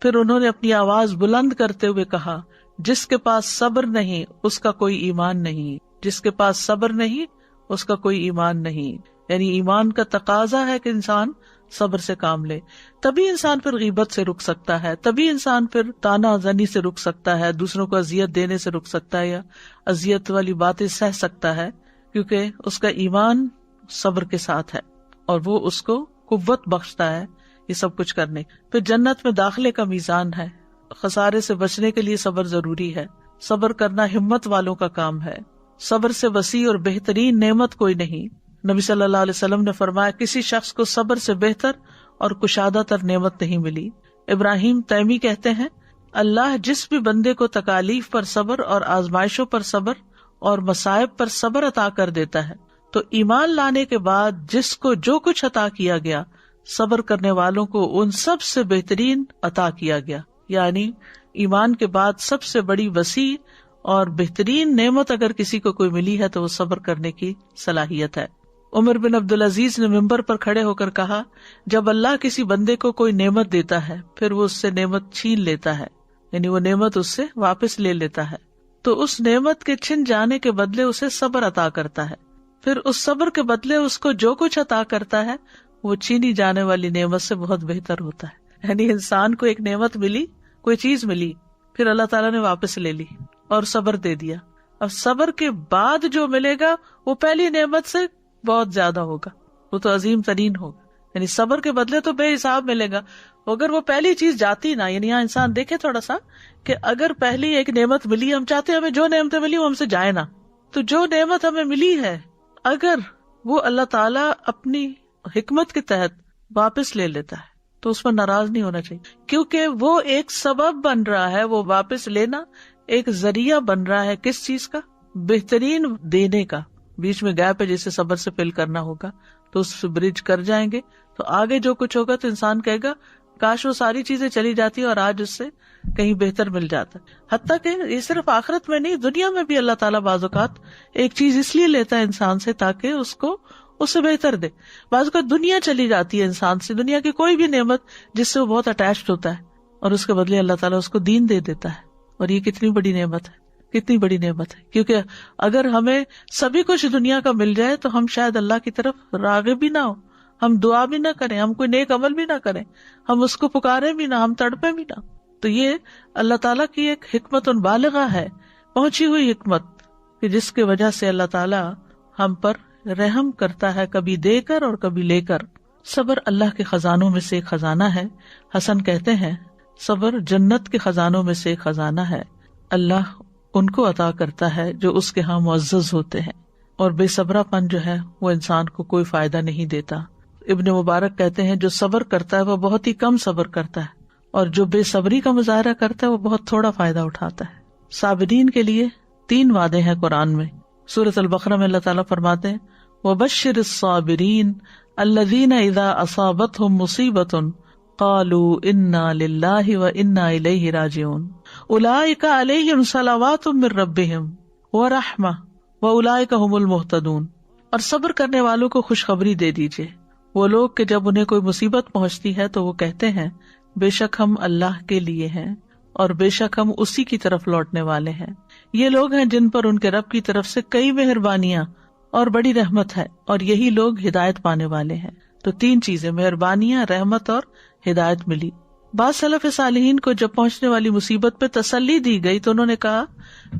پھر انہوں نے اپنی آواز بلند کرتے ہوئے کہا جس کے پاس صبر نہیں اس کا کوئی ایمان نہیں، جس کے پاس صبر نہیں اس کا کوئی ایمان نہیں، یعنی ایمان کا تقاضا ہے کہ انسان صبر سے کام لے، تبھی انسان پھر غیبت سے رک سکتا ہے، تبھی انسان پھر طعنہ زنی سے رک سکتا ہے، دوسروں کو اذیت دینے سے رک سکتا ہے، یا اذیت والی باتیں سہ سکتا ہے، کیونکہ اس کا ایمان صبر کے ساتھ ہے اور وہ اس کو قوت بخشتا ہے یہ سب کچھ کرنے۔ پھر جنت میں داخلے کا میزان ہے، خسارے سے بچنے کے لیے صبر ضروری ہے، صبر کرنا ہمت والوں کا کام ہے، صبر سے وسیع اور بہترین نعمت کوئی نہیں۔ نبی صلی اللہ علیہ وسلم نے فرمایا کسی شخص کو صبر سے بہتر اور کشادہ تر نعمت نہیں ملی۔ ابراہیم تیمی کہتے ہیں اللہ جس بھی بندے کو تکالیف پر صبر اور آزمائشوں پر صبر اور مصائب پر صبر عطا کر دیتا ہے تو ایمان لانے کے بعد جس کو جو کچھ عطا کیا گیا صبر کرنے والوں کو ان سب سے بہترین عطا کیا گیا، یعنی ایمان کے بعد سب سے بڑی وسیع اور بہترین نعمت اگر کسی کو کوئی ملی ہے تو وہ صبر کرنے کی صلاحیت ہے۔ عمر بن عبدالعزیز نے ممبر پر کھڑے ہو کر کہا جب اللہ کسی بندے کو کوئی نعمت دیتا ہے پھر وہ اس سے نعمت چھین لیتا ہے، یعنی وہ نعمت اس سے واپس لے لیتا ہے، تو اس نعمت کے چھن جانے کے بدلے اسے صبر عطا کرتا ہے، پھر اس صبر کے بدلے اس کو جو کچھ عطا کرتا ہے وہ چھینی جانے والی نعمت سے بہت بہتر ہوتا ہے۔ یعنی انسان کو ایک نعمت ملی، کوئی چیز ملی، پھر اللہ تعالیٰ نے واپس لے لی اور صبر دے دیا، اب صبر کے بعد جو ملے گا وہ پہلی نعمت سے بہت زیادہ ہوگا، وہ تو عظیم ترین ہوگا، یعنی صبر کے بدلے تو بے حساب ملے گا۔ اگر وہ پہلی چیز جاتی نا، یعنی یہاں انسان دیکھے تھوڑا سا کہ اگر پہلی ایک نعمت ملی، ہم چاہتے ہیں ہمیں جو نعمتیں ملی وہ ہم سے جائے نا، تو جو نعمت ہمیں ملی ہے اگر وہ اللہ تعالیٰ اپنی حکمت کے تحت واپس لے لیتا ہے تو اس پر ناراض نہیں ہونا چاہیے، کیونکہ وہ ایک سبب بن رہا ہے، وہ واپس لینا ایک ذریعہ بن رہا ہے کس چیز کا؟ بہترین دینے کا۔ بیچ میں گیپ ہے جسے صبر سے فل کرنا ہوگا تو اس سے برج کر جائیں گے تو آگے جو کچھ ہوگا تو انسان کہے گا کاش وہ ساری چیزیں چلی جاتی اور آج اس سے کہیں بہتر مل جاتا۔ حتیٰ کہ یہ صرف آخرت میں نہیں، دنیا میں بھی اللہ تعالیٰ بعض اوقات ایک چیز اس لیے لیتا ہے انسان سے تاکہ اس کو اس سے بہتر دے۔ بعض اوقات دنیا چلی جاتی ہے انسان سے، دنیا کی کوئی بھی نعمت جس سے وہ بہت اٹیچڈ ہوتا ہے، اور اس کے بدلے اللہ تعالیٰ اس کو دین دے دیتا ہے، اور یہ کتنی بڑی نعمت ہے، کتنی بڑی نعمت ہے، کیونکہ اگر ہمیں سبھی کچھ دنیا کا مل جائے تو ہم شاید اللہ کی طرف راغب بھی نہ ہو، ہم دعا بھی نہ کریں، ہم کوئی نیک عمل بھی نہ کریں، ہم اس کو پکارے بھی نہ، ہم تڑپے بھی نہ۔ تو یہ اللہ تعالیٰ کی ایک حکمت بالغہ ہے، پہنچی ہوئی حکمت، کہ جس کی وجہ سے اللہ تعالیٰ ہم پر رحم کرتا ہے، کبھی دے کر اور کبھی لے کر۔ صبر اللہ کے خزانوں میں سے ایک خزانہ ہے۔ حسن کہتے ہیں صبر جنت کے خزانوں میں سے ایک خزانہ ہے، اللہ ان کو عطا کرتا ہے جو اس کے ہاں معزز ہوتے ہیں، اور بے صبرا پن جو ہے وہ انسان کو کوئی فائدہ نہیں دیتا۔ ابن مبارک کہتے ہیں جو صبر کرتا ہے وہ بہت ہی کم صبر کرتا ہے، اور جو بے صبری کا مظاہرہ کرتا ہے وہ بہت تھوڑا فائدہ اٹھاتا ہے۔ صابرین کے لیے 3 وعدے ہیں قرآن میں۔ سورۃ البقرہ میں اللہ تعالیٰ فرماتے ہیں وَبَشِّرِ الصَّابِرِينَ الَّذِينَ إِذَا أَصَابَتْهُمْ مُصِيبَةٌ قَالُوا إِنَّا لِلَّهِ وَإِنَّا إِلَيْهِ رَاجِعُونَ أُولَئِكَ عَلَيْهِمْ صَلَوَاتٌ مِّن رَّبِّهِمْ وَرَحْمَةٌ وَأُولَئِكَ هُمُ الْمُهْتَدُونَ۔ اور صبر کرنے والوں کو خوشخبری دے دیجیے، وہ لوگ کہ جب انہیں کوئی مصیبت پہنچتی ہے تو وہ کہتے ہیں بے شک ہم اللہ کے لیے ہیں اور بے شک ہم اسی کی طرف لوٹنے والے ہیں۔ یہ لوگ ہیں جن پر ان کے رب کی طرف سے کئی مہربانیاں اور بڑی رحمت ہے، اور یہی لوگ ہدایت پانے والے ہیں۔ تو 3 چیزیں، مہربانیاں، رحمت اور ہدایت ملی۔ بعض سلف صالحین کو جب پہنچنے والی مصیبت پہ تسلی دی گئی تو انہوں نے کہا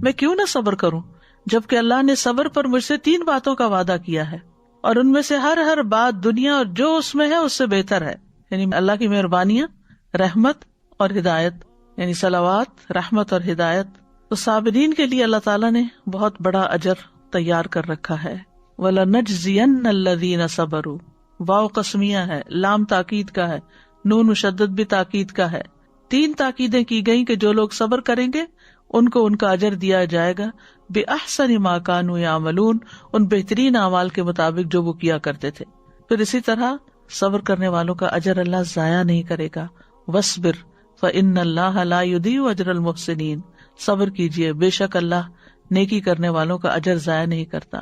میں کیوں نہ صبر کروں، جبکہ اللہ نے صبر پر مجھ سے 3 باتوں کا وعدہ کیا ہے، اور ان میں سے ہر بات دنیا اور جو اس میں ہے اس سے بہتر ہے، یعنی اللہ کی مہربانیاں، رحمت اور ہدایت، یعنی صلوات، رحمت اور ہدایت۔ تو صابرین کے لیے اللہ تعالیٰ نے بہت بڑا اجر تیار کر رکھا ہے۔ وَلَنَجْزِيَنَّ الَّذِينَ صَبَرُوا، واو قسمیہ ہے، لام تاکید کا ہے، نون مشدد بھی تاکید کا ہے۔ 3 تاکیدیں کی گئیں کہ جو لوگ صبر کریں گے ان کو ان کا اجر دیا جائے گا بِأَحْسَنِ مَا كَانُوا يَعْمَلُونَ، ان بہترین اعمال کے مطابق جو وہ کیا کرتے تھے۔ پھر اسی طرح صبر کرنے والوں کا اجر اللہ ضائع نہیں کرے گا۔ وَاصْبِرْ فَإِنَّ اللَّهَ لَا يُضِيعُ أَجْرَ الْمُحْسِنِينَ، صبر کیجئے، بے شک اللہ نیکی کرنے والوں کا اجر ضائع نہیں کرتا۔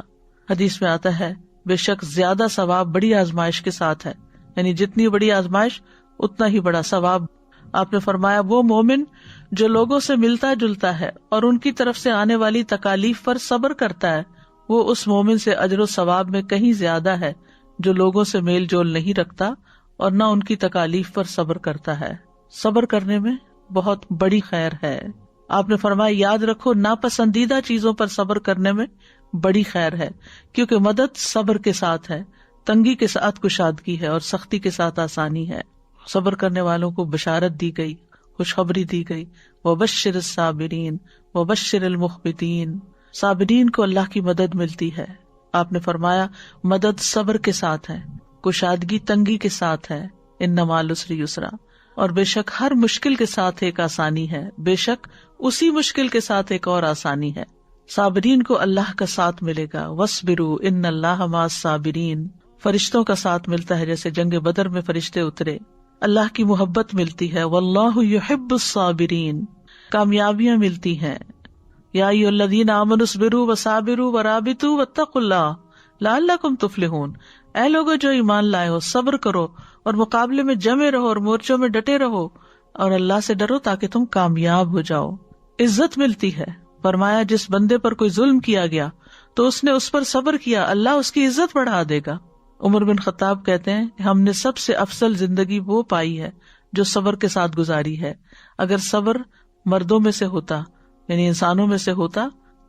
حدیث میں آتا ہے بے شک زیادہ ثواب بڑی آزمائش کے ساتھ ہے، یعنی جتنی بڑی آزمائش اتنا ہی بڑا ثواب۔ آپ نے فرمایا وہ مومن جو لوگوں سے ملتا جلتا ہے اور ان کی طرف سے آنے والی تکالیف پر صبر کرتا ہے، وہ اس مومن سے اجر و ثواب میں کہیں زیادہ ہے جو لوگوں سے میل جول نہیں رکھتا اور نہ ان کی تکالیف پر صبر کرتا ہے۔ صبر کرنے میں بہت بڑی خیر ہے۔ آپ نے فرمایا یاد رکھو ناپسندیدہ چیزوں پر صبر کرنے میں بڑی خیر ہے، کیونکہ مدد صبر کے ساتھ ہے، تنگی کے ساتھ کشادگی ہے اور سختی کے ساتھ آسانی ہے۔ صبر کرنے والوں کو بشارت دی گئی، خوشخبری دی گئی، وَبَشِّرِ الصَّابِرِينَ وَبَشِّرِ الْمُخْبِتِينَ، صابرین کو اللہ کی مدد ملتی ہے۔ آپ نے فرمایا مدد صبر کے ساتھ ہے، کشادگی تنگی کے ساتھ ہے، اِنَّ مَعَ الْعُسْرِ یُسْرًا، اور بے شک ہر مشکل کے ساتھ ایک آسانی ہے، بے شک اسی مشکل کے ساتھ ایک اور آسانی ہے۔ صابرین کو اللہ کا ساتھ ملے گا، وَاصْبِرُوا إِنَّ اللَّهَ مَعَ الصَّابِرِينَ، فرشتوں کا ساتھ ملتا ہے، جیسے جنگ بدر میں فرشتے اترے۔ اللہ کی محبت ملتی ہے، واللہ یحب الصابرین، کامیابیاں ملتی ہیں۔ یا ایھا الذین آمنوا اصبروا وصابروا ورابطوا واتقوا اللہ لعلکم تفلحون، اے لوگو جو ایمان لائے ہو، صبر کرو اور مقابلے میں جمے رہو اور مورچوں میں ڈٹے رہو اور اللہ سے ڈرو تاکہ تم کامیاب ہو جاؤ۔ عزت ملتی ہے، فرمایا جس بندے پر کوئی ظلم کیا گیا تو اس نے اس پر صبر کیا، اللہ اس کی عزت بڑھا دے گا۔ عمر بن خطاب کہتے ہیں کہ ہم نے سب سے افضل زندگی وہ پائی ہے جو صبر کے ساتھ گزاری ہے۔ اگر صبر مردوں میں سے ہوتا، یعنی انسانوں میں سے ہوتا،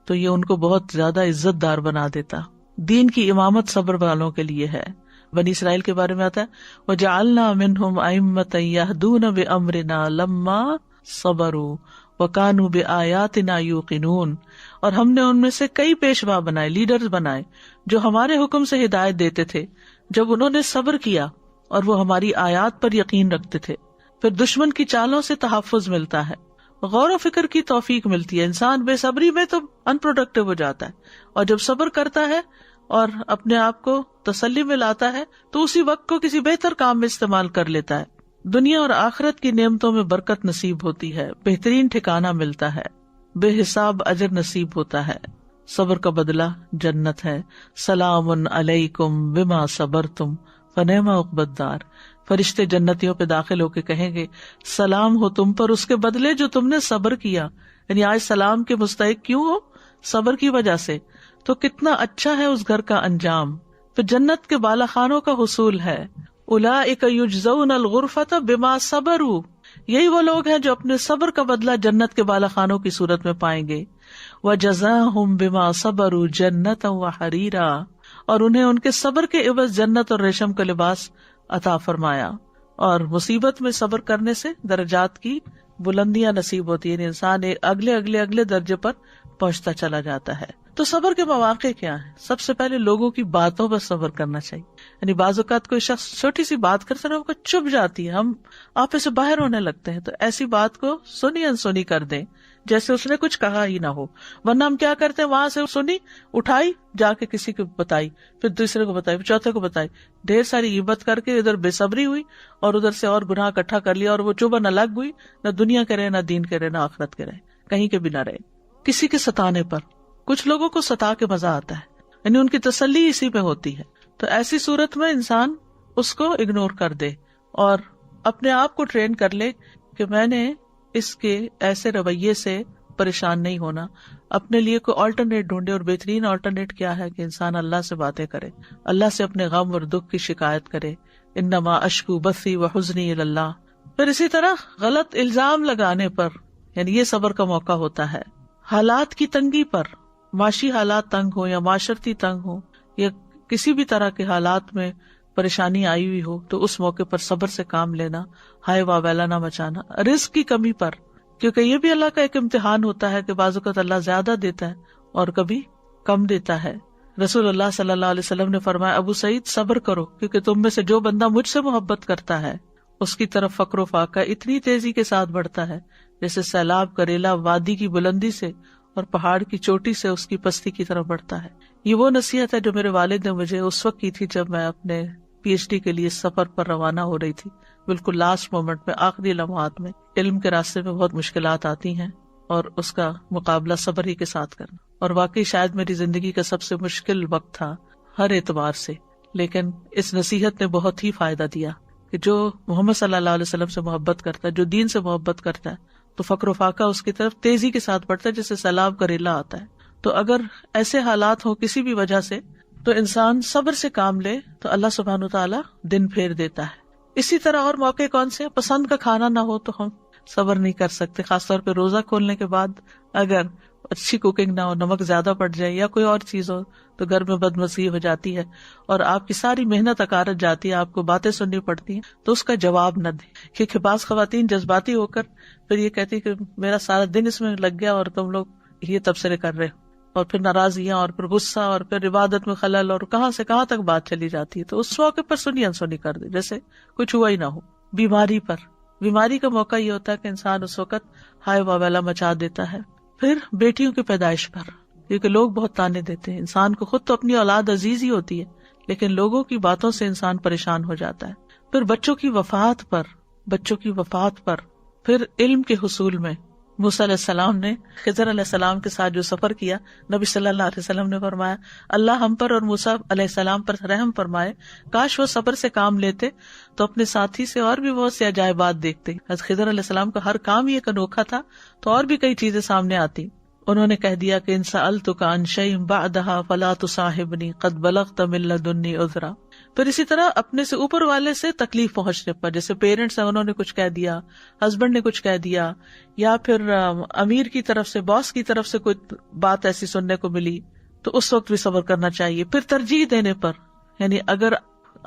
تو یہ ان کو بہت زیادہ عزت دار بنا دیتا۔ دین کی امامت صبر والوں کے لیے ہے۔ بنی اسرائیل کے بارے میں آتا ہے وَجَعَلْنَا مِنْهُمْ أَئِمَّةً يَهْدُونَ بِأَمْرِنَا لَمَّا صَبَرُوا وَكَانُوا بِآيَاتِنَا يُوقِنُونَ، اور ہم نے ان میں سے کئی پیشوا بنائے، لیڈرز بنائے جو ہمارے حکم سے ہدایت دیتے تھے جب انہوں نے صبر کیا اور وہ ہماری آیات پر یقین رکھتے تھے۔ پھر دشمن کی چالوں سے تحفظ ملتا ہے، غور و فکر کی توفیق ملتی ہے۔ انسان بے صبری میں تو ان پروڈکٹیو ہو جاتا ہے، اور جب صبر کرتا ہے اور اپنے آپ کو تسلی میں لاتا ہے تو اسی وقت کو کسی بہتر کام میں استعمال کر لیتا ہے۔ دنیا اور آخرت کی نعمتوں میں برکت نصیب ہوتی ہے، بہترین ٹھکانہ ملتا ہے، بے حساب اجر نصیب ہوتا ہے۔ صبر کا بدلہ جنت ہے۔ سلام علیکم بما صبرتم فنعم عقبی الدار، فرشتے جنتیوں پہ داخل ہو کے کہیں گے سلام ہو تم پر اس کے بدلے جو تم نے صبر کیا، یعنی آج سلام کے مستحق کیوں ہو؟ صبر کی وجہ سے۔ تو کتنا اچھا ہے اس گھر کا انجام۔ پھر جنت کے بالا خانوں کا حصول ہے۔ اولئک یجزون الغرفۃ بما صبروا، یہی وہ لوگ ہیں جو اپنے صبر کا بدلہ جنت کے بالا خانوں کی صورت میں پائیں گے۔ وجزاہم بما صبروا جنۃ وحریرا، اور انہیں ان کے صبر کے عوض جنت اور ریشم کا لباس عطا فرمایا۔ اور مصیبت میں صبر کرنے سے درجات کی بلندیاں نصیب ہوتی ہیں، انسان اگلے درجے پر پہنچتا چلا جاتا ہے۔ تو صبر کے مواقع کیا ہیں؟ سب سے پہلے لوگوں کی باتوں پر صبر کرنا چاہیے، یعنی بعض اوقات کوئی شخص چھوٹی سی بات کرتا ہے، وہ چپ جاتی ہے، ہم آپے سے باہر ہونے لگتے ہیں، تو ایسی بات کو سنی انسنی کر دیں جیسے اس نے کچھ کہا ہی نہ ہو۔ ورنہ ہم کیا کرتے ہیں، وہاں سے سنی اٹھائی، جا کے کسی کو بتائی، پھر دوسرے کو بتائی، پھر چوتھے کو بتائی، ڈھیر ساری غیبت کر کے ادھر بے صبری ہوئی اور ادھر سے اور گناہ اکٹھا کر لیا، اور وہ چوبہ نہ لگ ہوئی، نہ دنیا کے رہے، نہ دین کے رہے، نہ آخرت کے رہے، کہیں کے بھی نہ رہے۔ کسی کے ستانے پر، کچھ لوگوں کو ستا کے مزہ آتا ہے، یعنی ان کی تسلی اسی پہ ہوتی ہے، تو ایسی صورت میں انسان اس کو اگنور کر دے اور اپنے آپ کو ٹرین کر لے کہ میں نے اس کے ایسے رویے سے پریشان نہیں ہونا، اپنے لیے کوئی آلٹرنیٹ ڈھونڈے، اور بہترین آلٹرنیٹ کیا ہے کہ انسان اللہ سے باتیں کرے، اللہ سے اپنے غم اور دکھ کی شکایت کرے، انما اشکو بثی وحزنی الی اللہ۔ پھر اسی طرح غلط الزام لگانے پر، یعنی یہ صبر کا موقع ہوتا ہے، حالات کی تنگی پر، معاشی حالات تنگ ہو یا معاشرتی تنگ ہو یا کسی بھی طرح کے حالات میں پریشانی آئی ہوئی ہو تو اس موقع پر صبر سے کام لینا، ہائے واویلا نہ مچانا. رزق کی کمی پر، کیونکہ یہ بھی اللہ کا ایک امتحان ہوتا ہے کہ بعض اوقات اللہ زیادہ دیتا ہے اور کبھی کم دیتا ہے. رسول اللہ صلی اللہ علیہ وسلم نے فرمایا، ابو سعید صبر کرو، کیونکہ تم میں سے جو بندہ مجھ سے محبت کرتا ہے اس کی طرف فقر و فاقہ اتنی تیزی کے ساتھ بڑھتا ہے جیسے سیلاب کا ریلا وادی کی بلندی سے اور پہاڑ کی چوٹی سے اس کی پستی کی طرف بڑھتا ہے. یہ وہ نصیحت ہے جو میرے والد نے مجھے اس وقت کی تھی جب میں اپنے پی ایچ ڈی کے لیے سفر پر روانہ ہو رہی تھی. بالکل لاسٹ مومنٹ میں، آخری لمحات میں. علم کے راستے میں بہت مشکلات آتی ہیں اور اس کا مقابلہ صبر ہی کے ساتھ کرنا. اور واقعی شاید میری زندگی کا سب سے مشکل وقت تھا ہر اعتبار سے، لیکن اس نصیحت نے بہت ہی فائدہ دیا کہ جو محمد صلی اللہ علیہ وسلم سے محبت کرتا ہے، جو دین سے محبت کرتا ہے، تو فقر و فاقہ اس کی طرف تیزی کے ساتھ بڑھتا ہے جیسے سیلاب کا ریلا آتا ہے. تو اگر ایسے حالات ہوں کسی بھی وجہ سے تو انسان صبر سے کام لے تو اللہ سبحانہ وتعالی دن پھیر دیتا ہے. اسی طرح اور موقع کون سے؟ پسند کا کھانا نہ ہو تو ہم صبر نہیں کر سکتے، خاص طور پہ روزہ کھولنے کے بعد اگر اچھی کوکنگ نہ ہو، نمک زیادہ پڑ جائے یا کوئی اور چیز ہو تو گھر میں بدمزگی ہو جاتی ہے اور آپ کی ساری محنت اکارت جاتی ہے، آپ کو باتیں سننی پڑتی ہیں، تو اس کا جواب نہ دیں. کیونکہ بعض خواتین جذباتی ہو کر پھر یہ کہتی کہ میرا سارا دن اس میں لگ گیا اور تم لوگ یہ تبصرے کر رہے ہو، اور پھر ناراضگیاں اور پھر غصہ اور پھر عبادت میں خلل اور کہاں سے کہاں تک بات چلی جاتی ہے. تو اس موقع پر سنی انسنی کر دے جیسے کچھ ہوا ہی نہ ہو. بیماری کا موقع یہ ہوتا ہے کہ انسان اس وقت ہائے واویلا مچا دیتا ہے. پھر بیٹیوں کی پیدائش پر، کیونکہ لوگ بہت تانے دیتے ہیں. انسان کو خود تو اپنی اولاد عزیز ہی ہوتی ہے لیکن لوگوں کی باتوں سے انسان پریشان ہو جاتا ہے. پھر بچوں کی وفات پر پھر علم کے حصول میں موسیٰ علیہ السلام نے خضر علیہ السلام کے ساتھ جو سفر کیا، نبی صلی اللہ علیہ وسلم نے فرمایا اللہ ہم پر اور موسیٰ علیہ السلام پر رحم فرمائے، کاش وہ صبر سے کام لیتے تو اپنے ساتھی سے اور بھی بہت سے عجائبات دیکھتے. حضرت خضر علیہ السلام کا ہر کام یہ انوکھا تھا تو اور بھی کئی چیزیں سامنے آتی. انہوں نے کہہ دیا کہ ان سألتک عن شیء بعدها فلا تصاحبنی قد بلغت من لدنی عذرا. پھر اسی طرح اپنے سے اوپر والے سے تکلیف پہنچنے پر، جیسے پیرنٹس ہیں انہوں نے کچھ کہہ دیا، ہسبینڈ نے کچھ کہہ دیا، یا پھر امیر کی طرف سے، باس کی طرف سے کوئی بات ایسی سننے کو ملی تو اس وقت بھی صبر کرنا چاہیے. پھر ترجیح دینے پر، یعنی اگر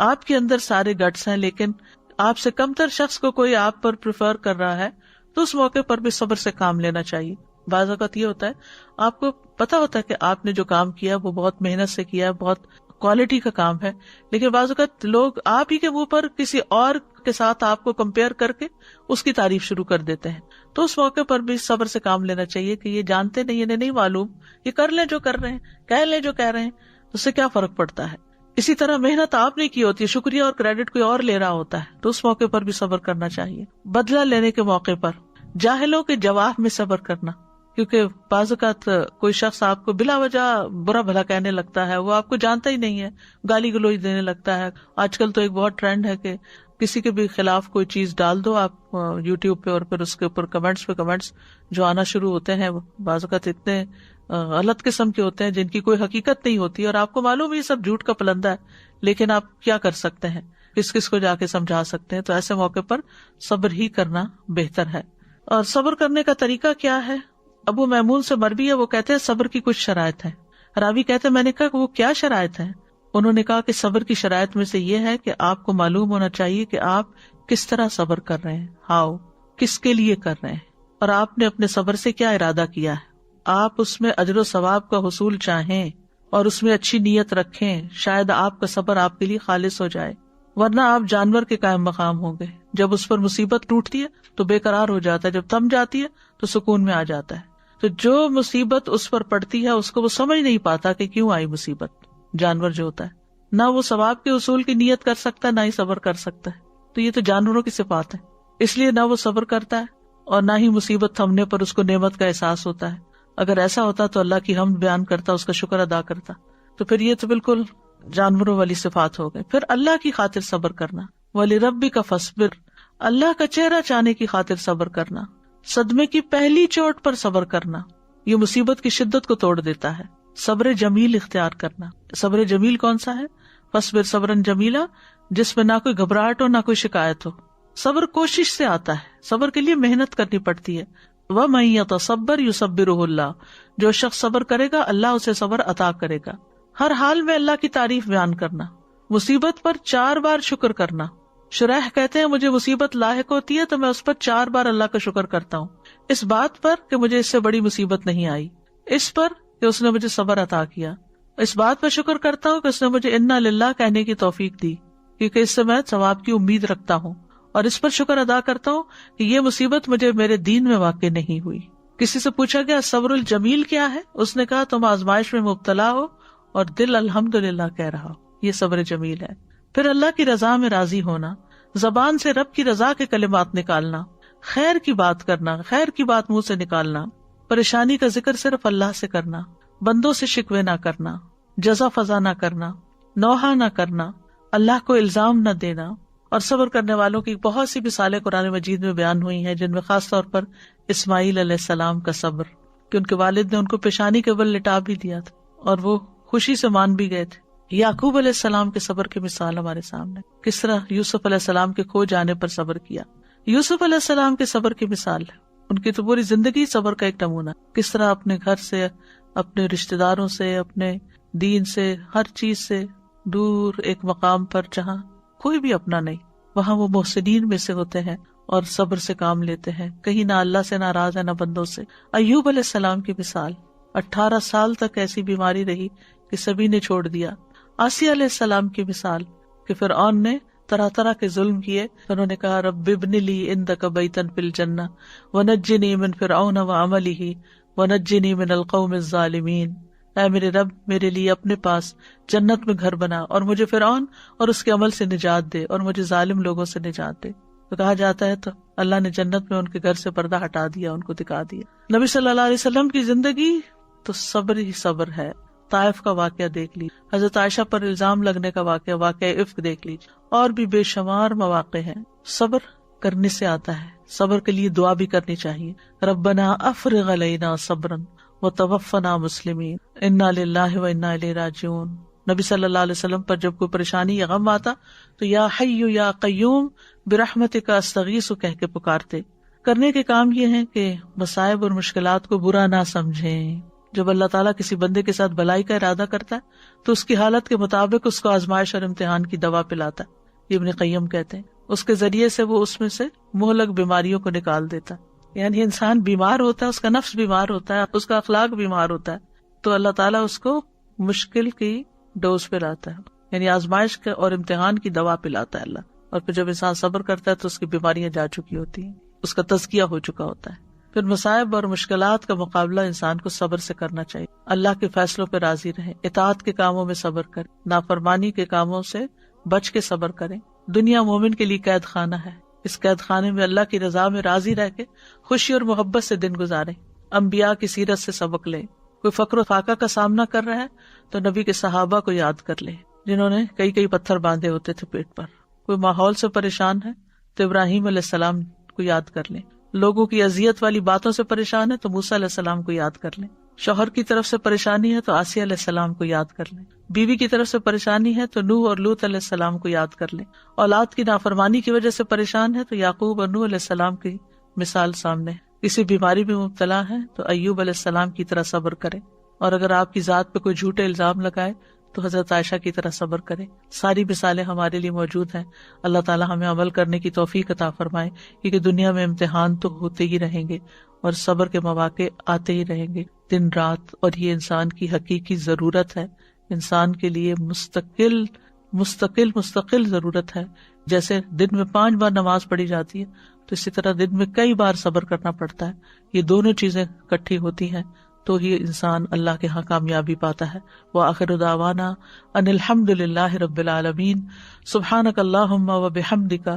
آپ کے اندر سارے گٹس ہیں لیکن آپ سے کم تر شخص کو کوئی آپ پر پریفر کر رہا ہے تو اس موقع پر بھی صبر سے کام لینا چاہیے. بعض اوقات یہ ہوتا ہے آپ کو پتا ہوتا ہے کہ آپ نے جو کام کیا وہ بہت محنت سے کیا، بہت کوالٹی کا کام ہے، لیکن بعض اوقات لوگ آپ ہی کے منہ پر کسی اور کے ساتھ آپ کو کمپیئر کر کے اس کی تعریف شروع کر دیتے ہیں. تو اس موقع پر بھی صبر سے کام لینا چاہیے کہ یہ جانتے نہیں، انہیں نہیں معلوم، یہ کر لیں جو کر رہے ہیں، کہہ لیں جو کہہ رہے ہیں، اس سے کیا فرق پڑتا ہے. اسی طرح محنت آپ نے کی ہوتی ہے، شکریہ اور کریڈٹ کوئی اور لے رہا ہوتا ہے، تو اس موقع پر بھی صبر کرنا چاہیے. بدلہ لینے کے موقع پر جاہلوں کے جواب میں صبر کرنا، کیونکہ بعض اوقات کوئی شخص آپ کو بلا وجہ برا بھلا کہنے لگتا ہے، وہ آپ کو جانتا ہی نہیں ہے، گالی گلوچ دینے لگتا ہے. آج کل تو ایک بہت ٹرینڈ ہے کہ کسی کے بھی خلاف کوئی چیز ڈال دو آپ یوٹیوب پہ اور پھر اس کے اوپر کمنٹس پہ کمنٹس جو آنا شروع ہوتے ہیں بعض اوقات اتنے غلط قسم کے ہوتے ہیں جن کی کوئی حقیقت نہیں ہوتی اور آپ کو معلوم یہ سب جھوٹ کا پلندہ ہے، لیکن آپ کیا کر سکتے ہیں، کس کس کو جا کے سمجھا سکتے ہیں. تو ایسے موقع پر صبر ہی کرنا بہتر ہے. اور صبر کرنے کا طریقہ کیا ہے؟ ابو میمون سے مروی ہے، وہ کہتے ہیں صبر کی کچھ شرائط ہیں. راوی کہتے ہیں میں نے کہا کہ وہ کیا شرائط ہیں؟ انہوں نے کہا کہ صبر کی شرائط میں سے یہ ہے کہ آپ کو معلوم ہونا چاہیے کہ آپ کس طرح صبر کر رہے ہیں، ہاؤ، کس کے لیے کر رہے ہیں، اور آپ نے اپنے صبر سے کیا ارادہ کیا ہے. آپ اس میں اجر و ثواب کا حصول چاہیں اور اس میں اچھی نیت رکھیں، شاید آپ کا صبر آپ کے لیے خالص ہو جائے، ورنہ آپ جانور کے قائم مقام ہوں گے. جب اس پر مصیبت ٹوٹتی ہے تو بے قرار ہو جاتا ہے، جب تھم جاتی ہے تو سکون میں آ جاتا ہے. تو جو مصیبت اس پر پڑتی ہے اس کو وہ سمجھ نہیں پاتا کہ کیوں آئی مصیبت. جانور جو ہوتا ہے نہ وہ ثواب کے حصول کی نیت کر سکتا ہے نہ ہی صبر کر سکتا ہے. تو یہ تو جانوروں کی صفات ہے، اس لیے نہ وہ صبر کرتا ہے اور نہ ہی مصیبت تھمنے پر اس کو نعمت کا احساس ہوتا ہے. اگر ایسا ہوتا تو اللہ کی حمد بیان کرتا، اس کا شکر ادا کرتا. تو پھر یہ تو بالکل جانوروں والی صفات ہو گئی. پھر اللہ کی خاطر صبر کرنا، وَلِرَبِّكَ فَاصْبِرْ، اللہ کا چہرہ چاہنے کی خاطر صبر کرنا. صدمے کی پہلی چوٹ پر صبر کرنا یہ مصیبت کی شدت کو توڑ دیتا ہے. صبر جمیل اختیار کرنا. صبر جمیل کون سا ہے؟ فَاصْبِرْ صَبْرًا جَمِيلًا، جس میں نہ کوئی گھبراہٹ ہو نہ کوئی شکایت ہو. صبر کوشش سے آتا ہے، صبر کے لیے محنت کرنی پڑتی ہے. وَمَن يَتَصَبَّرْ يُصَبِّرُهُ اللَّهُ، جو شخص صبر کرے گا اللہ اسے صبر عطا کرے گا۔ ہر حال میں اللہ کی تعریف بیان کرنا، مصیبت پر 4 بار شکر کرنا۔ شریح کہتے ہیں مجھے مصیبت لاحق ہوتی ہے تو میں اس پر 4 بار اللہ کا شکر کرتا ہوں، اس بات پر کہ مجھے اس سے بڑی مصیبت نہیں آئی، اس پر کہ اس نے مجھے صبر عطا کیا، اس بات پر شکر کرتا ہوں کہ اس نے مجھے انا للہ کہنے کی توفیق دی، کیونکہ اس سے میں ثواب کی امید رکھتا ہوں، اور اس پر شکر ادا کرتا ہوں کہ یہ مصیبت مجھے میرے دین میں واقع نہیں ہوئی۔ کسی سے پوچھا گیا صبر الجمیل کیا ہے؟ اس نے کہا تم آزمائش میں مبتلا ہو اور دل الحمدللہ کہہ رہا ہو، یہ صبر جمیل ہے۔ پھر اللہ کی رضا میں راضی ہونا، زبان سے رب کی رضا کے کلمات نکالنا، خیر کی بات کرنا، خیر کی بات منہ سے نکالنا، پریشانی کا ذکر صرف اللہ سے کرنا، بندوں سے شکوے نہ کرنا، جزا فضا نہ کرنا، نوحہ نہ کرنا، اللہ کو الزام نہ دینا۔ اور صبر کرنے والوں کی بہت سی مثالیں قرآن مجید میں بیان ہوئی ہیں، جن میں خاص طور پر اسماعیل علیہ السلام کا صبر، کہ ان کے والد نے ان کو پیشانی کے بل لٹا بھی دیا تھا اور وہ خوشی سے مان بھی گئے تھے۔ یعقوب علیہ السلام کے صبر کی مثال ہمارے سامنے، کس طرح یوسف علیہ السلام کے کھو جانے پر صبر کیا۔ یوسف علیہ السلام کے صبر کی مثال ہے، ان کی تو پوری زندگی صبر کا ایک نمونہ، کس طرح اپنے گھر سے، اپنے رشتہ داروں سے، اپنے دین سے، ہر چیز سے دور ایک مقام پر جہاں کوئی بھی اپنا نہیں، وہاں وہ محسنین میں سے ہوتے ہیں اور صبر سے کام لیتے ہیں، کہیں نہ اللہ سے ناراض ہے نہ بندوں سے۔ ایوب علیہ السلام کی مثال، 18 سال تک ایسی بیماری رہی کہ سبھی نے چھوڑ دیا۔ آسیہ علیہ السلام کی مثال کہ فرعون نے طرح طرح کے ظلم کیے، انہوں نے کہا رب ابن لی عندک بیتا فی الجنہ ونجنی من فرعون وعملہ ونجنی من القوم الظالمین، اے میرے رب میرے لیے اپنے پاس جنت میں گھر بنا اور مجھے فرعون اور اس کے عمل سے نجات دے اور مجھے ظالم لوگوں سے نجات دے۔ تو کہا جاتا ہے تو اللہ نے جنت میں ان کے گھر سے پردہ ہٹا دیا، ان کو دکھا دیا۔ نبی صلی اللہ علیہ وسلم کی زندگی تو صبر ہی صبر ہے۔ طائف کا واقعہ دیکھ لیجیے، حضرت عائشہ پر الزام لگنے کا واقعہ عفق دیکھ لیجیے، اور بھی بے شمار مواقع ہیں۔ صبر کرنے سے آتا ہے، صبر کے لیے دعا بھی کرنی چاہیے، ربنا افرغ علینا صبرا وتوفنا مسلمین، انا للہ و انا الیہ راجعون۔ نبی صلی اللہ علیہ وسلم پر جب کوئی پریشانی یا غم آتا تو یا حی یا قیوم برحمتک استغیث کہہ کے پکارتے۔ کرنے کے کام یہ ہیں کہ مصائب اور مشکلات کو برا نہ سمجھیں۔ جب اللہ تعالیٰ کسی بندے کے ساتھ بھلائی کا ارادہ کرتا ہے تو اس کی حالت کے مطابق اس کو آزمائش اور امتحان کی دوا پلاتا ہے، یہ ابن قیم کہتے ہیں۔ اس کے ذریعے سے وہ اس میں سے مہلک بیماریوں کو نکال دیتا ہے۔ یعنی انسان بیمار ہوتا ہے، اس کا نفس بیمار ہوتا ہے، اس کا اخلاق بیمار ہوتا ہے، تو اللہ تعالیٰ اس کو مشکل کی ڈوز پہ لاتا ہے، یعنی آزمائش کے اور امتحان کی دوا پلاتا ہے اللہ۔ اور پھر جب انسان صبر کرتا ہے تو اس کی بیماریاں جا چکی ہوتی ہیں، اس کا تزکیہ ہو چکا ہوتا ہے۔ پھر مصائب اور مشکلات کا مقابلہ انسان کو صبر سے کرنا چاہیے، اللہ کے فیصلوں پہ راضی رہیں، اطاعت کے کاموں میں صبر کریں، نافرمانی کے کاموں سے بچ کے صبر کریں۔ دنیا مومن کے لیے قید خانہ ہے، اس قید خانے میں اللہ کی رضا میں راضی رہ کے خوشی اور محبت سے دن گزاریں، انبیاء کی سیرت سے سبق لیں۔ کوئی فقر و فاقہ کا سامنا کر رہا ہے تو نبی کے صحابہ کو یاد کر لیں، جنہوں نے کئی پتھر باندھے ہوتے تھے پیٹ پر۔ کوئی ماحول سے پریشان ہے تو ابراہیم علیہ السلام کو یاد کر لیں، لوگوں کی اذیت والی باتوں سے پریشان ہے تو موسیٰ علیہ السلام کو یاد کر لیں، شوہر کی طرف سے پریشانی ہے تو آسیہ علیہ السلام کو یاد کر لیں، بیوی کی طرف سے پریشانی ہے تو نوح اور لوط علیہ السلام کو یاد کر لیں، اولاد کی نافرمانی کی وجہ سے پریشان ہے تو یعقوب اور نوح علیہ السلام کی مثال سامنے ہے، کسی بیماری میں مبتلا ہے تو ایوب علیہ السلام کی طرح صبر کریں، اور اگر آپ کی ذات پہ کوئی جھوٹے الزام لگائے تو حضرت عائشہ کی طرح صبر کریں۔ ساری مثالیں ہمارے لیے موجود ہیں، اللہ تعالیٰ ہمیں عمل کرنے کی توفیق عطا فرمائے، کیونکہ دنیا میں امتحان تو ہوتے ہی رہیں گے اور صبر کے مواقع آتے ہی رہیں گے دن رات، اور یہ انسان کی حقیقی ضرورت ہے، انسان کے لیے مستقل ضرورت ہے۔ جیسے دن میں 5 بار نماز پڑھی جاتی ہے تو اسی طرح دن میں کئی بار صبر کرنا پڑتا ہے، یہ دونوں چیزیں اکٹھی ہوتی ہیں تو ہی انسان اللہ کے ہاں کامیابی پاتا ہے۔ وآخر دعوانا ان الحمد للہ رب العالمین، سبحانک اللہم و بحمدک